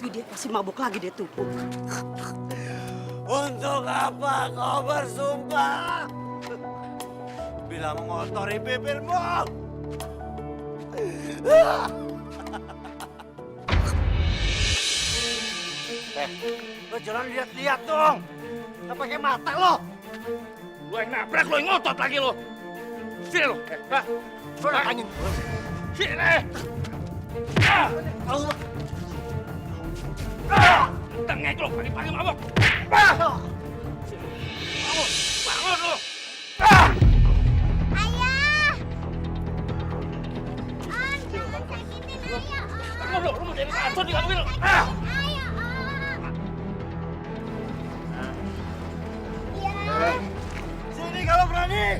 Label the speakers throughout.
Speaker 1: Tapi dia pasti mabuk lagi dia tuh.
Speaker 2: Untuk apa kau bersumpah? Bila mengotori bibirmu. Lo jangan lihat-lihat dong. Nggak pakai mata lo.
Speaker 3: Lo yang nabrak, lo yang ngotot lagi lo. Sini lo.
Speaker 2: Sudah angin.
Speaker 3: Sini. Tengek lo, pagi-pagi mabok. Bangun lo.
Speaker 4: Ayah! Om, jangan sakitin ayah, Om.
Speaker 3: Bangun lo mau jadi racun di kamu ini.
Speaker 4: Ayah, Om. Ya.
Speaker 2: Sini kalau berani.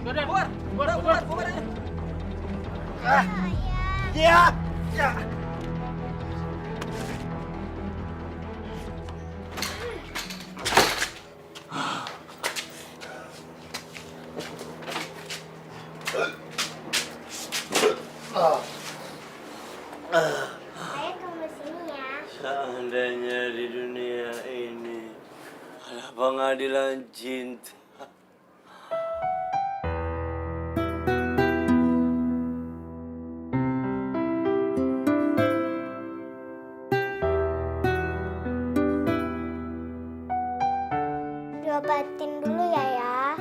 Speaker 3: Keluar.
Speaker 4: Ayah.
Speaker 2: Dia. Ya.
Speaker 4: Ayah tunggu sini ya.
Speaker 2: Seandainya di dunia ini ada pengadilan cinta.
Speaker 4: Diobatin dulu ya.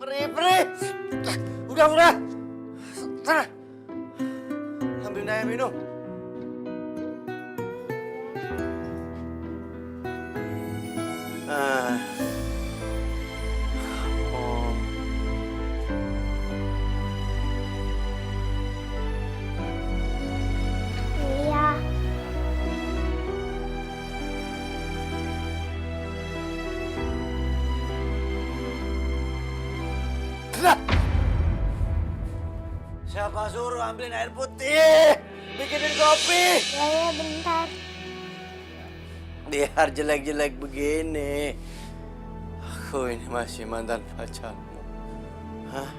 Speaker 2: Peri. Udah. Sana. Ambil Naya minum. Oh.
Speaker 4: Iya.
Speaker 2: Siapa suruh ambilin air putih? Bikinin kopi.
Speaker 4: Ya, bentar.
Speaker 2: Biar jelek-jelek begini. Aku ini masih mantan pacarmu. Hah?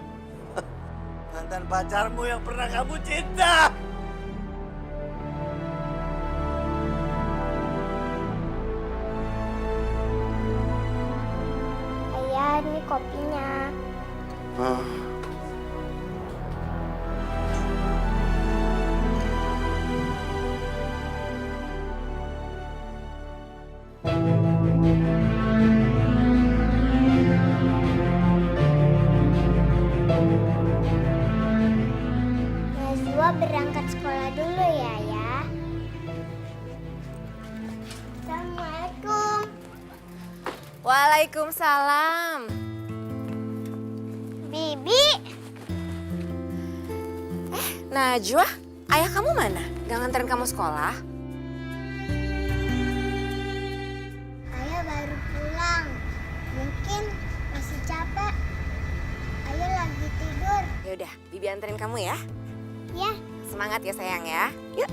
Speaker 2: Mantan pacarmu yang pernah kamu cinta.
Speaker 4: Ayah, ini kopinya. Najwa berangkat sekolah dulu ya, Ayah. Assalamualaikum.
Speaker 5: Waalaikumsalam.
Speaker 4: Bibi.
Speaker 5: Najwa, ayah kamu mana? Gak nganterin kamu sekolah?
Speaker 4: Ayah baru pulang. Mungkin masih capek. Ayah lagi tidur.
Speaker 5: Yaudah, Bibi anterin kamu ya.
Speaker 4: Ya.
Speaker 5: Semangat ya sayang ya. Yuk.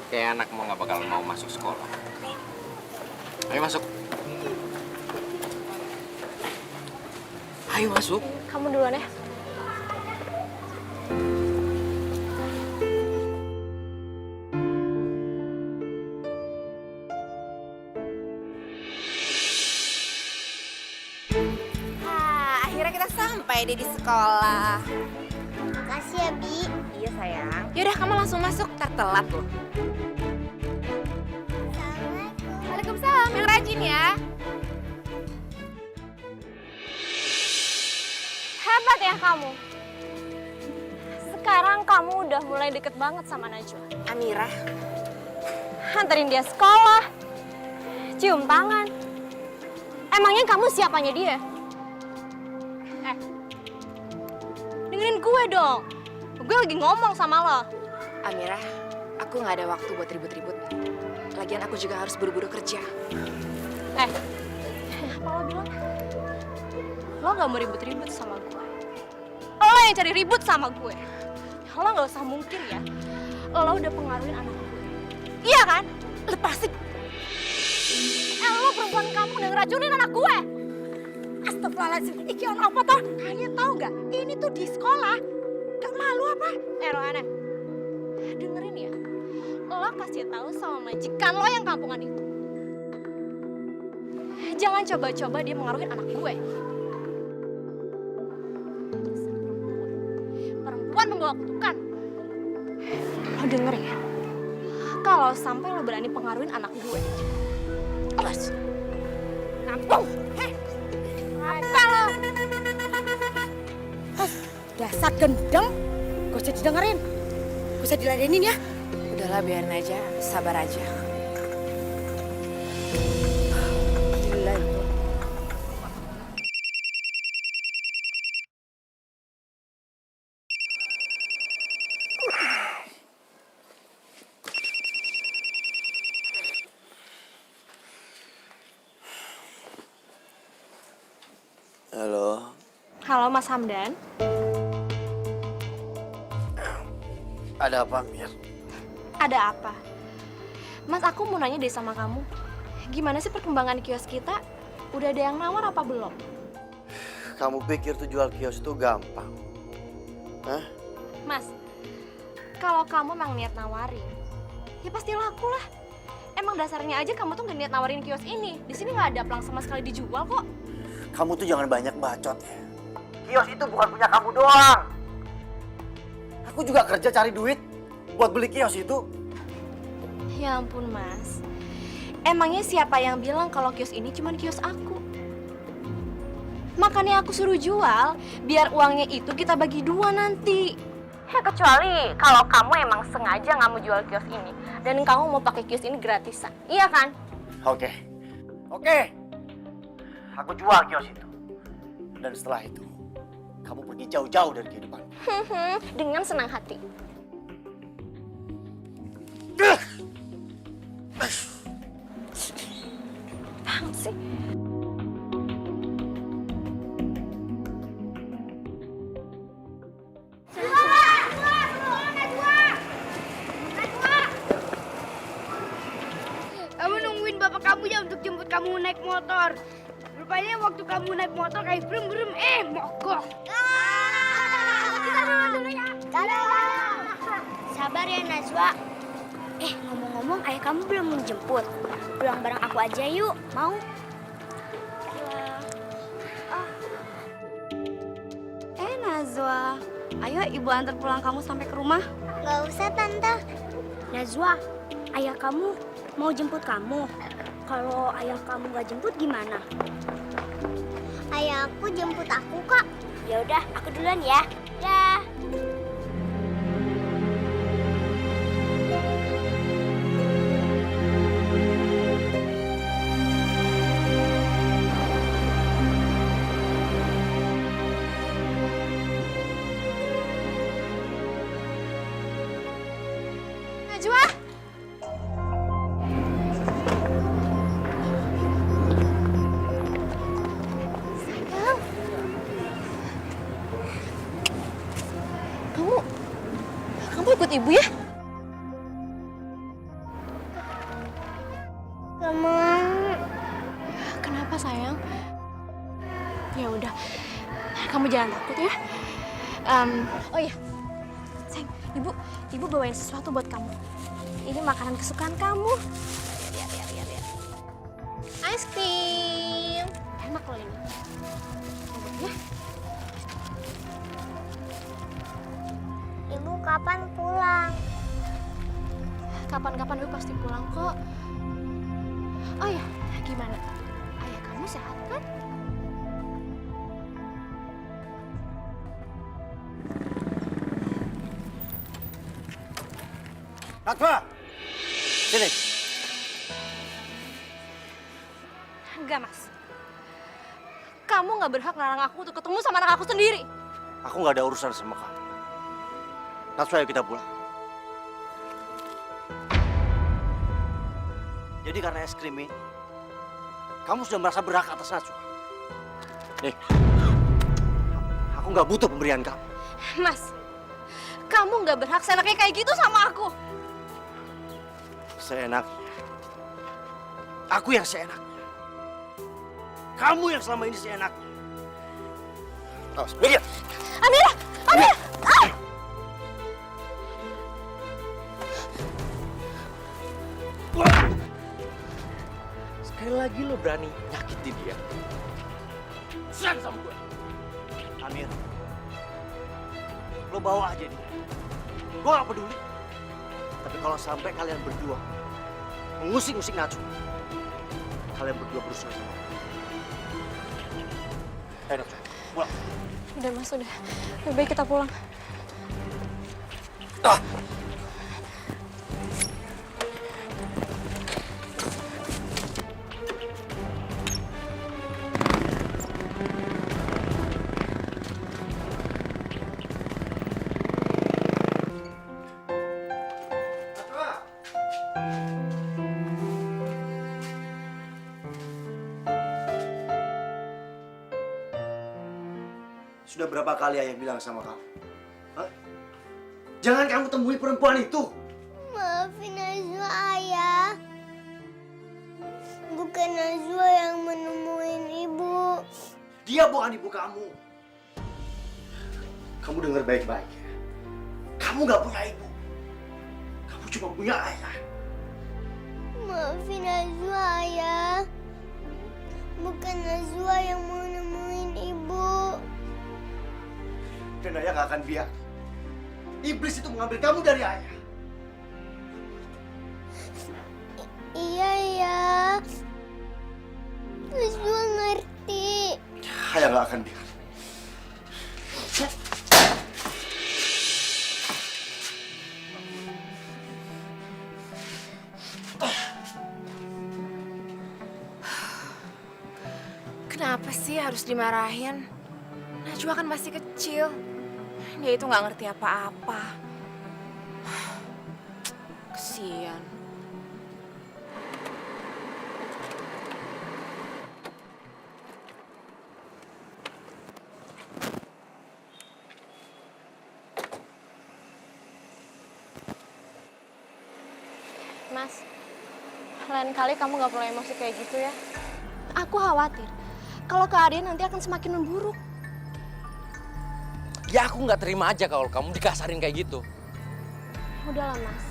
Speaker 3: Kayak anak mau nggak bakal mau masuk sekolah. Ayo masuk. Ayo masuk.
Speaker 5: Kamu duluan ya. Akhirnya kita sampai deh di sekolah.
Speaker 4: Makasih ya, Bi.
Speaker 5: Iya sayang. Yaudah kamu langsung masuk, ntar telat loh.
Speaker 4: Assalamualaikum.
Speaker 5: Waalaikumsalam, yang rajin ya.
Speaker 6: Hebat ya kamu. Sekarang kamu udah mulai deket banget sama Najwa.
Speaker 5: Amirah,
Speaker 6: Anterin dia sekolah, cium tangan. Emangnya kamu siapanya dia? Dengerin gue dong. Gue lagi ngomong sama lo.
Speaker 5: Amirah, aku nggak ada waktu buat ribut-ribut. Lagian aku juga harus buru-buru kerja.
Speaker 6: Apa lo bilang? Lo gak mau ribut-ribut sama gue. Lo yang cari ribut sama gue. Lo gak usah mungkin ya. Lo udah pengaruhin anak gue. Iya kan? Lepasin. Lo perempuan kamu udah ngeracunin anak gue.
Speaker 1: Astagfirullahaladzim, iki ono apa toh? Kalian tahu nggak? Ini tuh di sekolah. Gak malu apa?
Speaker 6: Rohana, dengerin ya. Lo kasih tahu sama majikan lo yang kampungan itu. Jangan coba-coba dia mengaruhin anak gue. Perempuan membawa kutukan. Lo denger ya. Kalau sampai lo berani pengaruhin anak gue. Awas. Ngampung. Apa lo?
Speaker 1: Dasar gendeng. Gak usah didengerin. Gak usah diladenin ya.
Speaker 5: Udahlah biarin aja, sabar aja.
Speaker 1: Gila itu.
Speaker 2: Halo.
Speaker 6: Halo Mas Hamdan.
Speaker 2: Ada apa, Mir?
Speaker 6: Ada apa? Mas, aku mau nanya deh sama kamu. Gimana sih perkembangan kios kita? Udah ada yang nawar apa belum?
Speaker 2: Kamu pikir tuh jual kios itu gampang? Hah?
Speaker 6: Mas, kalau kamu emang niat nawarin, ya pasti laku lah. Emang dasarnya aja kamu tuh gak niat nawarin kios ini. Di sini nggak ada pelang sama sekali dijual kok.
Speaker 2: Kamu tuh jangan banyak bacot ya. Kios itu bukan punya kamu doang. Aku juga kerja cari duit buat beli kios itu.
Speaker 6: Ya ampun Mas, emangnya siapa yang bilang kalau kios ini cuma kios aku? Makanya aku suruh jual, biar uangnya itu kita bagi dua nanti. Ya kecuali kalau kamu emang sengaja nggak mau jual kios ini dan kamu mau pakai kios ini gratisan, iya kan?
Speaker 2: Oke. Aku jual kios itu. Dan setelah itu, kamu pergi jauh-jauh dari kehidupan.
Speaker 6: Dengan senang hati. Apaan sih?
Speaker 7: Kamu nungguin bapak kamu ya untuk jemput kamu naik motor. Rupanya waktu kamu naik motor kayak brem-brem, mogok.
Speaker 4: Kita dulu ya. Sabar ya Najwa. Ngomong-ngomong ayah kamu belum menjemput. Pulang bareng aku aja yuk, mau?
Speaker 6: Najwa, ayo ibu antar pulang kamu sampai ke rumah.
Speaker 4: Gak usah Tante. Najwa, ayah kamu mau jemput kamu. Kalau ayah kamu gak jemput gimana? Ayah aku jemput aku kok. Ya udah, aku duluan ya. Ya.
Speaker 6: Najwa. Sayang. Kamu ikut ibu ya?
Speaker 4: Gak mau.
Speaker 6: Kenapa sayang? Ya udah, kamu jangan takut ya. Oh iya, sayang, ibu bawain sesuatu buat kamu. Ini makanan kesukaan kamu. Lihat. Ice cream. Enak loh ini. Coba ya.
Speaker 4: Ibu kapan pulang?
Speaker 6: Kapan-kapan ibu pasti pulang kok. Oh ya, gimana? Ayah kamu sehat kan?
Speaker 2: Najwa! Sini.
Speaker 6: Enggak, Mas. Kamu nggak berhak larang aku untuk ketemu sama anak aku sendiri.
Speaker 2: Aku nggak ada urusan sama kamu. Najwa, ayo kita pulang. Jadi karena es krim ini, kamu sudah merasa berhak atas Najwa. Nih, aku nggak butuh pemberian kamu.
Speaker 6: Mas, kamu nggak berhak seenaknya kayak gitu sama aku.
Speaker 2: Seenaknya Aku yang seenaknya. Kamu yang selama ini seenaknya. Awas, minggir.
Speaker 6: Amira! Amira! Ah!
Speaker 3: Sekali lagi lo berani nyakitin dia.
Speaker 2: Serang sama gue. Amir, lo bawa aja dia. Gue gak peduli. Tapi kalau sampai kalian berdua mengusik-usik Najwa, kalian berdua berusaha sama. Ayo, Najwa, pulang.
Speaker 6: Udah Mas, udah. Lebih baik kita pulang.
Speaker 2: Ah. Sudah berapa kali ayah bilang sama kamu? Hah? Jangan kamu temui perempuan itu.
Speaker 4: Maafin Najwa, Ayah. Bukan Najwa yang menemuin ibu.
Speaker 2: Dia bukan ibu kamu. Kamu dengar baik-baik ya. Kamu gak punya ibu. Kamu cuma punya ayah.
Speaker 4: Maafin Najwa, Ayah. Bukan Najwa yang mau nemuin ibu.
Speaker 2: Dan ayah gak akan biar iblis itu mengambil kamu dari ayah.
Speaker 4: Iya, ya. Najwa ngerti.
Speaker 2: Ayah gak akan biar.
Speaker 5: Kenapa sih harus dimarahin? Najwa kan masih kecil. Dia itu nggak ngerti apa-apa. Kesian.
Speaker 6: Mas, lain kali kamu nggak perlu emosi kayak gitu ya. Aku khawatir kalau keadaan nanti akan semakin memburuk.
Speaker 3: Ya aku nggak terima aja kalau kamu dikasarin kayak gitu.
Speaker 6: Udahlah Mas,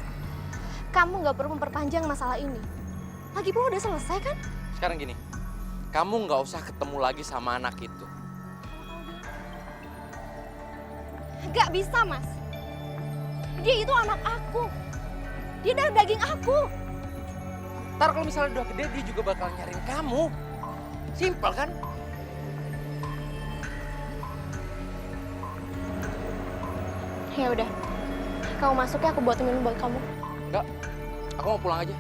Speaker 6: kamu nggak perlu memperpanjang masalah ini. Lagi pula udah selesai kan?
Speaker 3: Sekarang gini, kamu nggak usah ketemu lagi sama anak itu.
Speaker 6: Gak bisa Mas. Dia itu anak aku. Dia darah daging aku.
Speaker 3: Ntar kalau misalnya udah gede dia juga bakal nyariin kamu. Simpel kan?
Speaker 6: Ya udah, kamu masuk ya, aku buatin minum buat kamu.
Speaker 3: Enggak, aku mau pulang aja.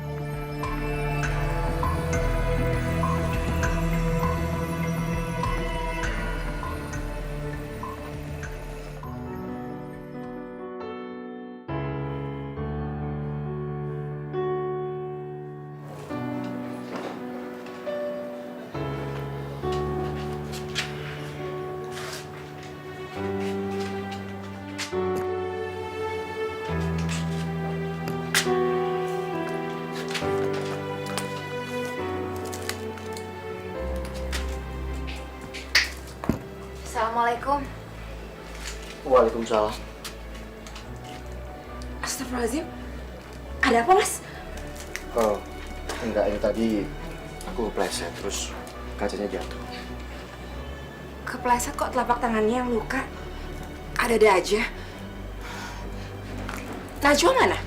Speaker 5: Assalamualaikum.
Speaker 2: Waalaikumsalam.
Speaker 5: Astagfirullahaladzim. Ada apa, Mas?
Speaker 2: Oh, enggak, ini tadi aku kepleset terus kacanya jatuh.
Speaker 5: Kepleset kok telapak tangannya yang luka? Ada-ada aja. Najwa mana?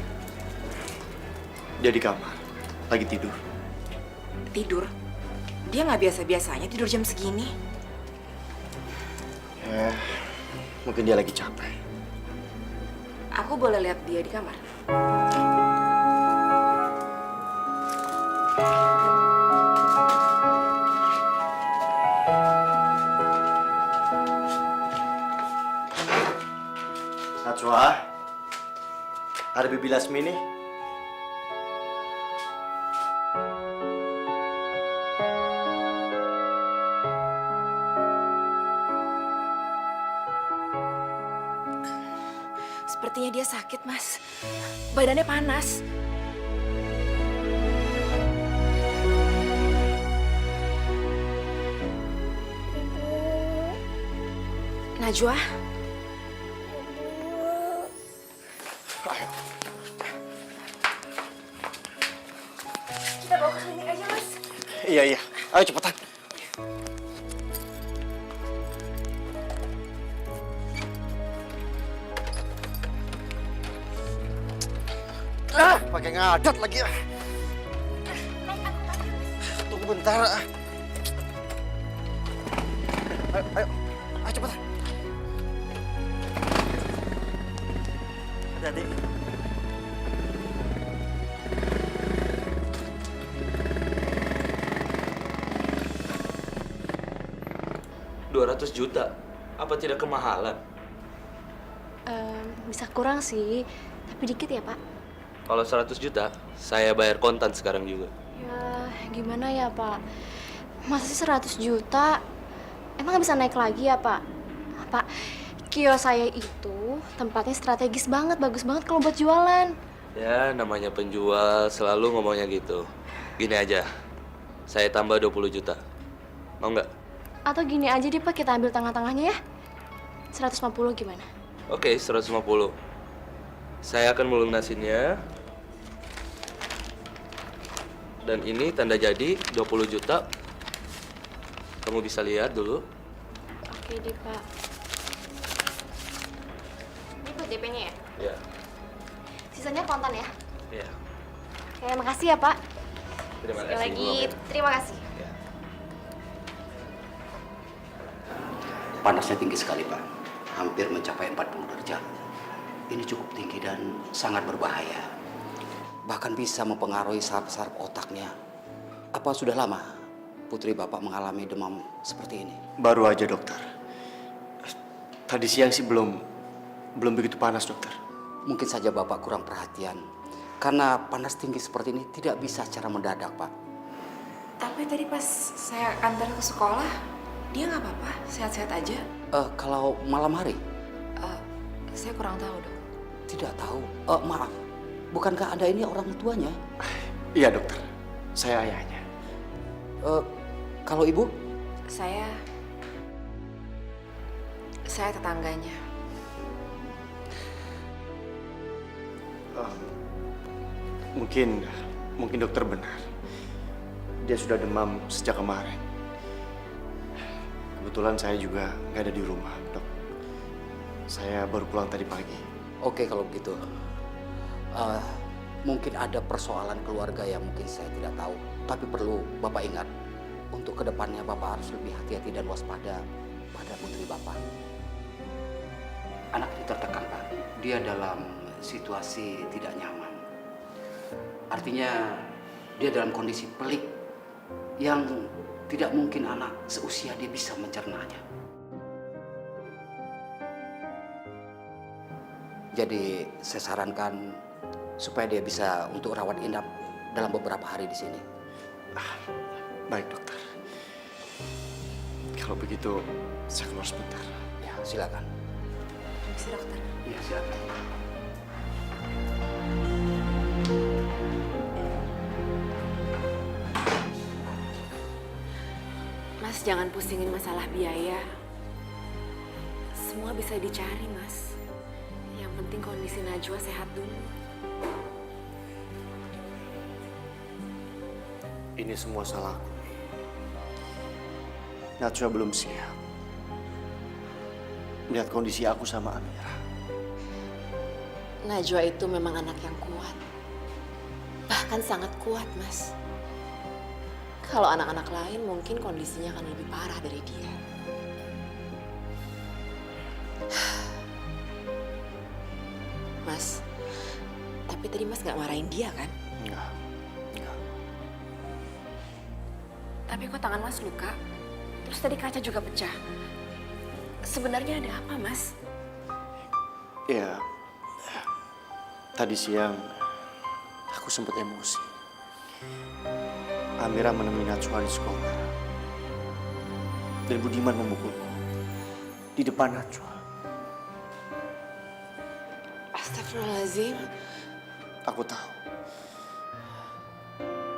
Speaker 2: Dia di kamar, lagi tidur.
Speaker 5: Tidur? Dia nggak biasa-biasanya tidur jam segini.
Speaker 2: Ya, mungkin dia lagi capek.
Speaker 5: Aku boleh lihat dia di kamar?
Speaker 2: Najwa, ada Bibi Lasmi nih.
Speaker 5: Sepertinya dia sakit, Mas. Badannya panas. Najwa, kita bawa ke klinik aja, Mas.
Speaker 2: Iya, iya. Ayo cepetan. Pakai ngadat lagi. Tunggu bentar. Ayo, ayo cepetan. Hati-hati.
Speaker 8: 200 juta? Apa tidak kemahalan?
Speaker 6: Bisa kurang sih, tapi dikit ya Pak.
Speaker 8: Kalau 100 juta, saya bayar kontan sekarang juga.
Speaker 6: Ya gimana ya Pak? Masa sih 100 juta? Emang nggak bisa naik lagi ya Pak? Pak, kios saya itu tempatnya strategis banget, bagus banget kalau buat jualan.
Speaker 8: Ya, namanya penjual selalu ngomongnya gitu. Gini aja, saya tambah 20 juta. Mau nggak?
Speaker 6: Atau gini aja deh Pak, kita ambil tengah-tengahnya ya. 150 gimana?
Speaker 8: Oke, 150. Saya akan melunasinnya. Dan ini tanda jadi 20 juta. Kamu bisa lihat dulu.
Speaker 6: Oke deh Pak. Ini buat DP-nya ya?
Speaker 8: Ya,
Speaker 6: Sisanya kontan ya?
Speaker 8: ya.
Speaker 6: Oke, makasih ya Pak.
Speaker 8: Terima
Speaker 6: Sekali
Speaker 8: kasih.
Speaker 6: lagi,
Speaker 8: Bu.
Speaker 6: terima kasih.
Speaker 8: Ya.
Speaker 9: Panasnya tinggi sekali, Pak. Hampir mencapai 40 derajat. Ini cukup tinggi dan sangat berbahaya. Bahkan bisa mempengaruhi saraf-saraf otaknya. Apa sudah lama putri Bapak mengalami demam seperti ini?
Speaker 2: Baru aja, dokter. Tadi siang sih belum begitu panas, dokter.
Speaker 9: Mungkin saja Bapak kurang perhatian. Karena panas tinggi seperti ini tidak bisa secara mendadak, Pak.
Speaker 5: Tapi tadi pas saya antar ke sekolah, dia nggak apa-apa, sehat-sehat aja.
Speaker 9: Kalau malam hari?
Speaker 5: Saya kurang tahu dok.
Speaker 9: Tidak tahu. Maaf, bukankah Anda ini orang tuanya?
Speaker 2: Iya, dokter. Saya ayahnya.
Speaker 9: Kalau Ibu?
Speaker 5: Saya tetangganya.
Speaker 2: Mungkin dokter benar. Dia sudah demam sejak kemarin. Kebetulan saya juga nggak ada di rumah, dok. Saya baru pulang tadi pagi.
Speaker 9: Oke kalau begitu. Mungkin ada persoalan keluarga yang mungkin saya tidak tahu. Tapi perlu Bapak ingat, untuk kedepannya Bapak harus lebih hati-hati dan waspada pada putri Bapak. Anak ini tertekan, Pak. Dia dalam situasi tidak nyaman. Artinya dia dalam kondisi pelik yang tidak mungkin anak seusia dia bisa mencernanya. Jadi saya sarankan supaya dia bisa untuk rawat inap dalam beberapa hari di sini.
Speaker 2: Baik, dokter. Kalau begitu, saya keluar sebentar.
Speaker 9: Ya, silakan.
Speaker 5: Permisi dokter.
Speaker 9: Iya, silakan.
Speaker 5: Mas jangan pusingin masalah biaya. Semua bisa dicari mas. Yang penting kondisi Najwa sehat dulu.
Speaker 2: Ini semua salahku. Najwa belum siap melihat kondisi aku sama Amira.
Speaker 5: Najwa itu memang anak yang kuat. Bahkan sangat kuat, Mas. Kalau anak-anak lain mungkin kondisinya akan lebih parah dari dia. Mas, tapi tadi Mas gak marahin dia kan?
Speaker 2: Enggak.
Speaker 5: Tapi kok tangan Mas luka? Terus tadi kaca juga pecah. Sebenarnya ada apa, Mas?
Speaker 2: Ya, tadi siang aku sempat emosi. Amira menemui Najwa di sekolah. Dan Budiman memukulku di depan Najwa.
Speaker 5: Astagfirullahaladzim.
Speaker 2: Aku tahu.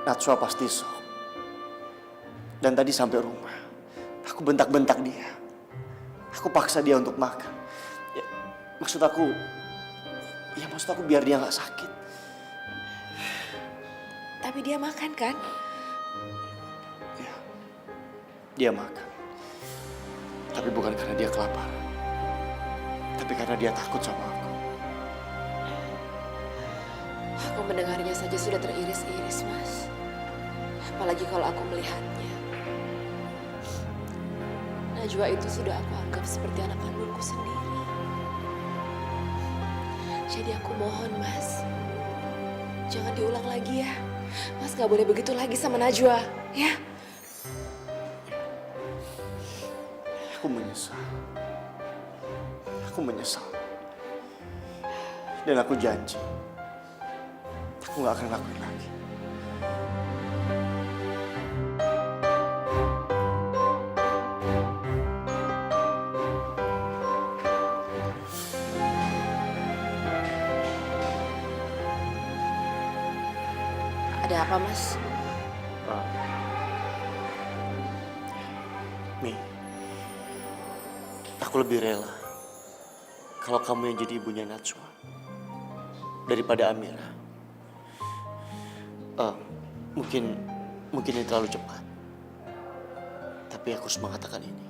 Speaker 2: Najwa pasti shock. Dan tadi sampai rumah, aku bentak-bentak dia. Aku paksa dia untuk makan. Ya, maksud aku biar dia nggak sakit.
Speaker 5: Tapi dia makan kan?
Speaker 2: Ya, dia makan. Tapi bukan karena dia kelaparan. Tapi karena dia takut sama aku.
Speaker 5: Aku mendengarnya saja sudah teriris-iris, Mas. Apalagi kalau aku melihatnya. Najwa itu sudah aku anggap seperti anak kandungku sendiri. Jadi aku mohon, Mas. Jangan diulang lagi ya. Mas gak boleh begitu lagi sama Najwa, ya?
Speaker 2: Aku menyesal. Aku menyesal. Dan aku janji, aku gak akan lakuin lagi.
Speaker 5: Ada apa, Mas?
Speaker 2: Mi, aku lebih rela kalau kamu yang jadi ibunya Najwa daripada Amira. Mungkin ini terlalu cepat, tapi aku harus mengatakan ini.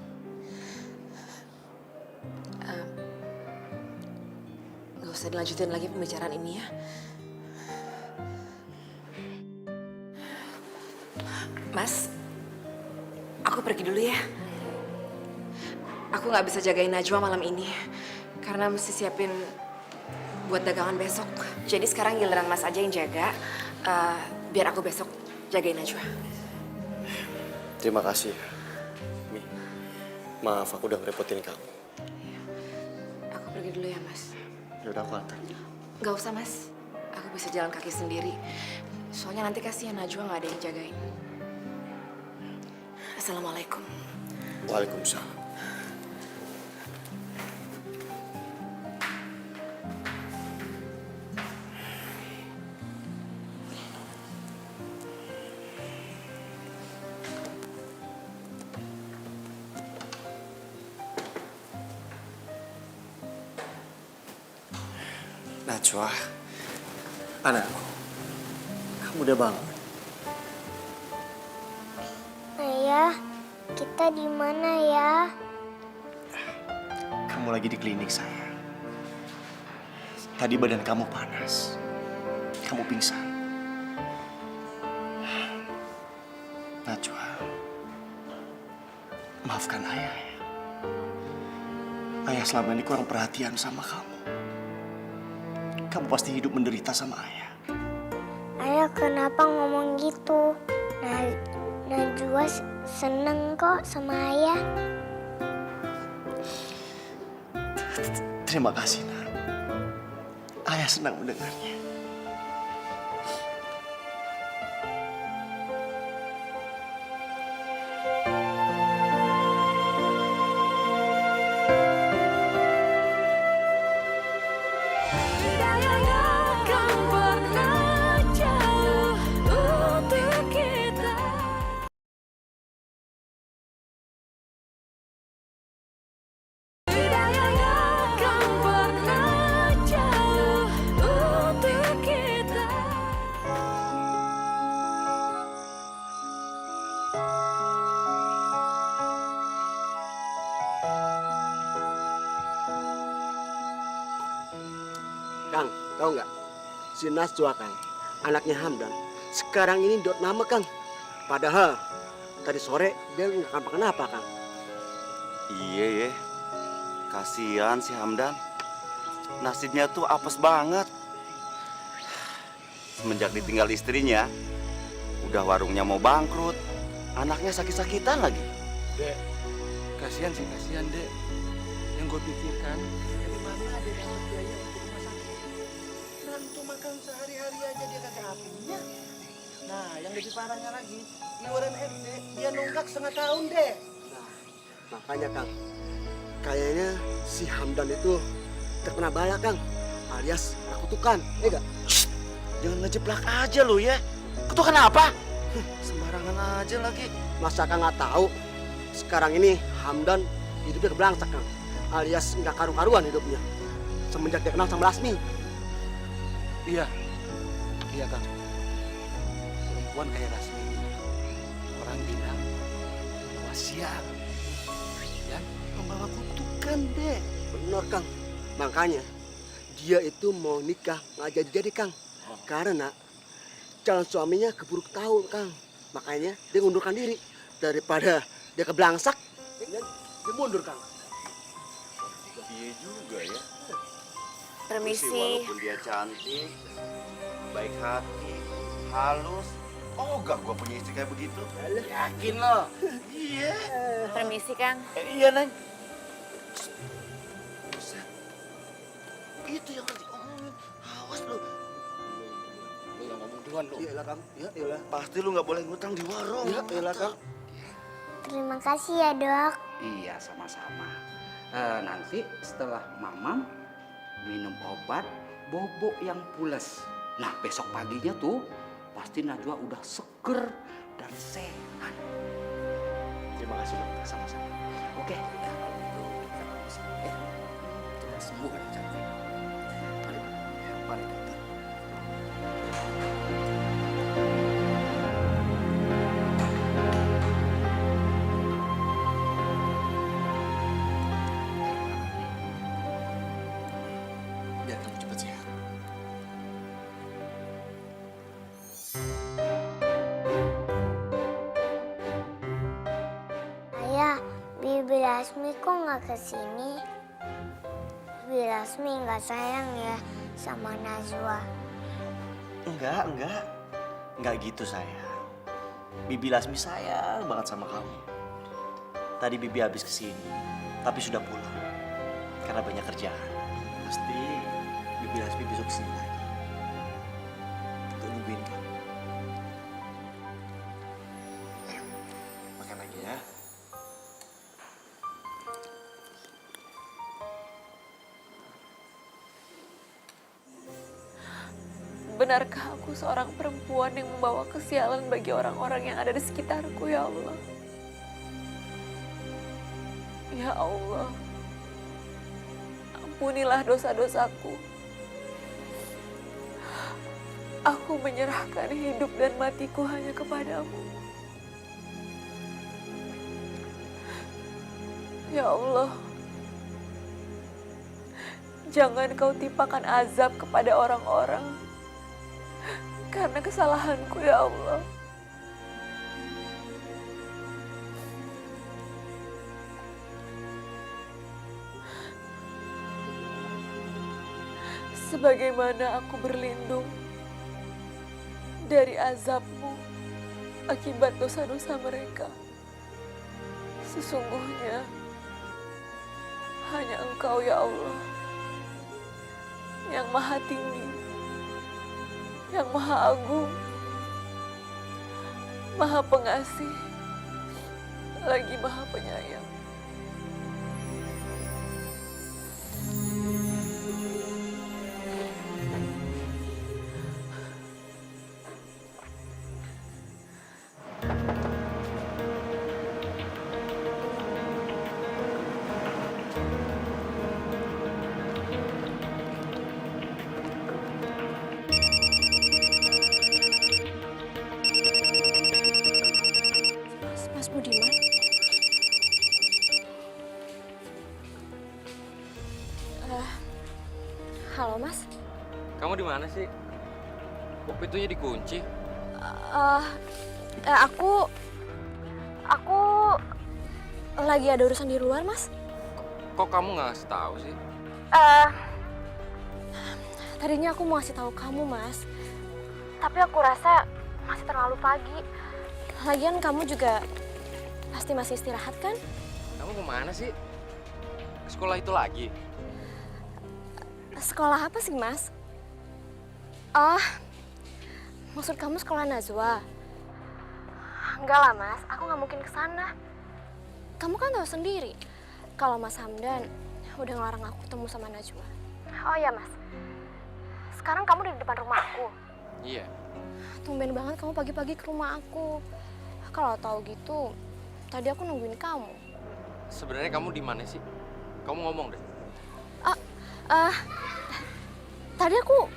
Speaker 5: Gak usah dilanjutin lagi pembicaraan ini ya. Mas, aku pergi dulu ya. Aku nggak bisa jagain Najwa malam ini karena mesti siapin buat dagangan besok. Jadi sekarang giliran Mas aja yang jaga, biar aku besok jagain Najwa.
Speaker 2: Terima kasih, Mi. Maaf aku udah ngerepotin kamu.
Speaker 5: Aku pergi dulu ya, Mas.
Speaker 2: Yaudah aku antar.
Speaker 5: Nggak usah, Mas. Aku bisa jalan kaki sendiri. Soalnya nanti kasihan Najwa nggak ada yang jagain. Assalamualaikum.
Speaker 2: Waalaikumsalam. Najwa, anakku, kamu udah bangun?
Speaker 4: Ayah, kita di mana ya?
Speaker 2: Kamu lagi di klinik saya. Tadi badan kamu panas. Kamu pingsan. Najwa, maafkan ayah ya. Ayah selama ini kurang perhatian sama kamu. Kamu pasti hidup menderita sama ayah.
Speaker 4: Ayah kenapa ngomong gitu? Najwa seneng kok sama ayah.
Speaker 2: Terima kasih, Nak. Ayah senang mendengarnya.
Speaker 10: Kang, tahu nggak? Si Najwa Kang, anaknya Hamdan, sekarang ini dot nama Kang. Padahal tadi sore dia nggak makan apa Kang.
Speaker 11: Iya ya, kasihan si Hamdan. Nasibnya tuh apes banget. Semenjak ditinggal istrinya, udah warungnya mau bangkrut. Anaknya sakit-sakitan lagi.
Speaker 3: Dek, kasihan sih, kasihan Dek. Yang gue pikirkan, dari mana ada yang biaya untuk rumah sakit? Nah, untuk makan sehari-hari aja dia kagak punya. Nah, yang lebih parahnya lagi, iuran RT dia nunggak setengah tahun, Dek.
Speaker 10: Nah, makanya Kang, kayaknya si Hamdan itu terkena bala Kang, alias kutukan, ya nggak?
Speaker 11: Jangan ngejeplak aja lo ya. Kutukan apa? Sembarangan aja lagi.
Speaker 10: Masa Kang nggak tahu? Sekarang ini Hamdan hidupnya kebelangsak Kang. alias nggak karu-karuan hidupnya. Semenjak dia kenal sama Lasmi.
Speaker 3: Iya, iya Kang. Perempuan kayak Lasmi, orang bilang bawa sial, ya, membawa kutukan deh.
Speaker 10: Bener Kang. Makanya dia itu mau nikah nggak jadi Kang. Karena calon suaminya keburu tahu Kang. Makanya dia ngundurkan diri daripada dia keblangsak. Dia mundur Kang.
Speaker 11: Iya juga ya.
Speaker 5: Permisi.
Speaker 11: Walaupun dia cantik, baik hati, halus. Oh, gak gua punya istri kayak begitu.
Speaker 3: Yakin lo? Iya.
Speaker 5: Permisi, Kang.
Speaker 3: Iya, Neng. Buset. Itu yang nanti omongin. Awas lu. Lu yang ngomong duluan lu.
Speaker 10: Iyalah Kang. Iya, iyalah.
Speaker 11: Pasti lu gak boleh ngutang di warung.
Speaker 10: Iya, iyalah Kang.
Speaker 4: Terima kasih ya, Dok.
Speaker 9: Iya, sama-sama. Nanti setelah Mamam minum obat Bobo yang pules. Nah, besok paginya tuh pasti Najwa udah seger dan sehat.
Speaker 2: Terima kasih dokter.
Speaker 9: Sama-sama. Oke. Kalau gitu kita bisa ya. Kita sembuh kan cantik. Mari.
Speaker 2: Mari dokter. Biar kamu cepat sehat.
Speaker 4: Ayah, Bibi Lasmi kok nggak kesini? Bibi Lasmi nggak sayang ya sama Najwa.
Speaker 2: Enggak. Enggak gitu sayang. Bibi Lasmi sayang banget sama kamu. Tadi Bibi habis kesini, tapi sudah pulang. Karena banyak kerjaan. Pasti Bibi Lasmi besok kesini lagi. Untuk nungguin kamu. Ayo, makan lagi ya.
Speaker 6: Benarkah aku seorang perempuan yang membawa kesialan bagi orang-orang yang ada di sekitarku, ya Allah? Ya Allah, ampunilah dosa-dosaku. Aku menyerahkan hidup dan matiku hanya kepadamu. Ya Allah, jangan kau timpakan azab kepada orang-orang karena kesalahanku, ya Allah. Sebagaimana aku berlindung dari azab-Mu akibat dosa-dosa mereka, sesungguhnya hanya Engkau, ya Allah, yang Maha Tinggi, yang Maha Agung, Maha Pengasih, lagi Maha Penyayang. Mas Budiman? Halo, Mas.
Speaker 12: Kamu di mana sih? Kok pintunya dikunci?
Speaker 6: Aku lagi ada urusan di luar, Mas.
Speaker 12: Kok kamu nggak ngasih tahu sih?
Speaker 6: Tadinya aku mau ngasih tahu kamu, Mas. Tapi aku rasa masih terlalu pagi. Lagian kamu juga pasti masih istirahat, kan?
Speaker 12: Kamu kemana sih? Ke sekolah itu lagi?
Speaker 6: Sekolah apa sih, Mas? Oh, maksud kamu sekolah Najwa? Enggak lah, Mas. Aku nggak mungkin ke sana. Kamu kan tahu sendiri kalau Mas Hamdan udah ngelarang aku ketemu sama Najwa. Oh iya, Mas. Sekarang kamu di depan rumah aku.
Speaker 12: Iya.
Speaker 6: Tumben banget kamu pagi-pagi ke rumah aku. Kalau tahu gitu, tadi aku nungguin kamu.
Speaker 12: Sebenarnya kamu di mana sih? Kamu ngomong deh.
Speaker 6: Tadi aku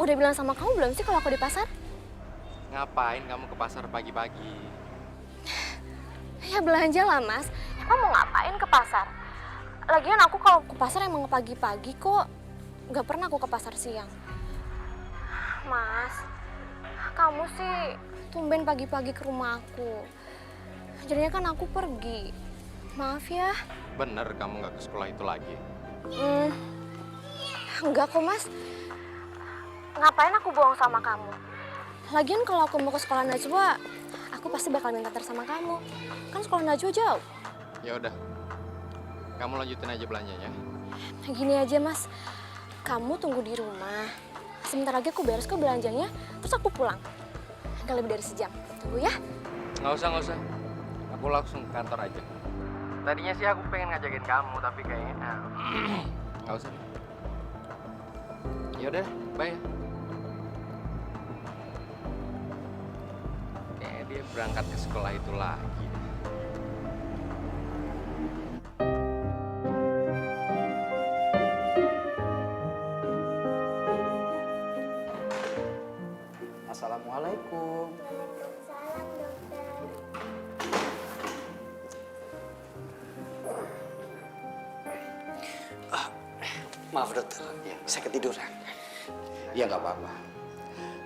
Speaker 6: udah bilang sama kamu belum sih kalau aku di pasar?
Speaker 12: Ngapain kamu ke pasar pagi-pagi?
Speaker 6: Ya belanja lah, Mas. Emang mau ngapain ke pasar? Lagian aku kalau ke pasar emang pagi-pagi kok. Nggak pernah aku ke pasar siang. Mas, kamu sih tumben pagi-pagi ke rumah aku. Jadinya kan aku pergi. Maaf ya.
Speaker 12: Bener kamu nggak ke sekolah itu lagi?
Speaker 6: Enggak kok, Mas. Ngapain aku bohong sama kamu? Lagian kalau aku mau ke sekolah Najwa, aku pasti bakal minta antar sama kamu. Kan sekolah Najwa jauh.
Speaker 12: Ya udah, kamu lanjutin aja belanjanya.
Speaker 6: Nah, gini aja, Mas. Kamu tunggu di rumah. Sebentar lagi aku beres kok belanjanya, terus aku pulang. Nggak lebih dari sejam. Tunggu ya.
Speaker 12: Nggak usah. Aku langsung ke kantor aja. Tadinya sih aku pengen ngajakin kamu, tapi kayaknya nggak usah. Ya udah, bye. Kayaknya dia berangkat ke sekolah itu lagi.
Speaker 9: Assalamualaikum.
Speaker 2: Maaf dokter, saya ketiduran.
Speaker 9: Ya nggak apa-apa.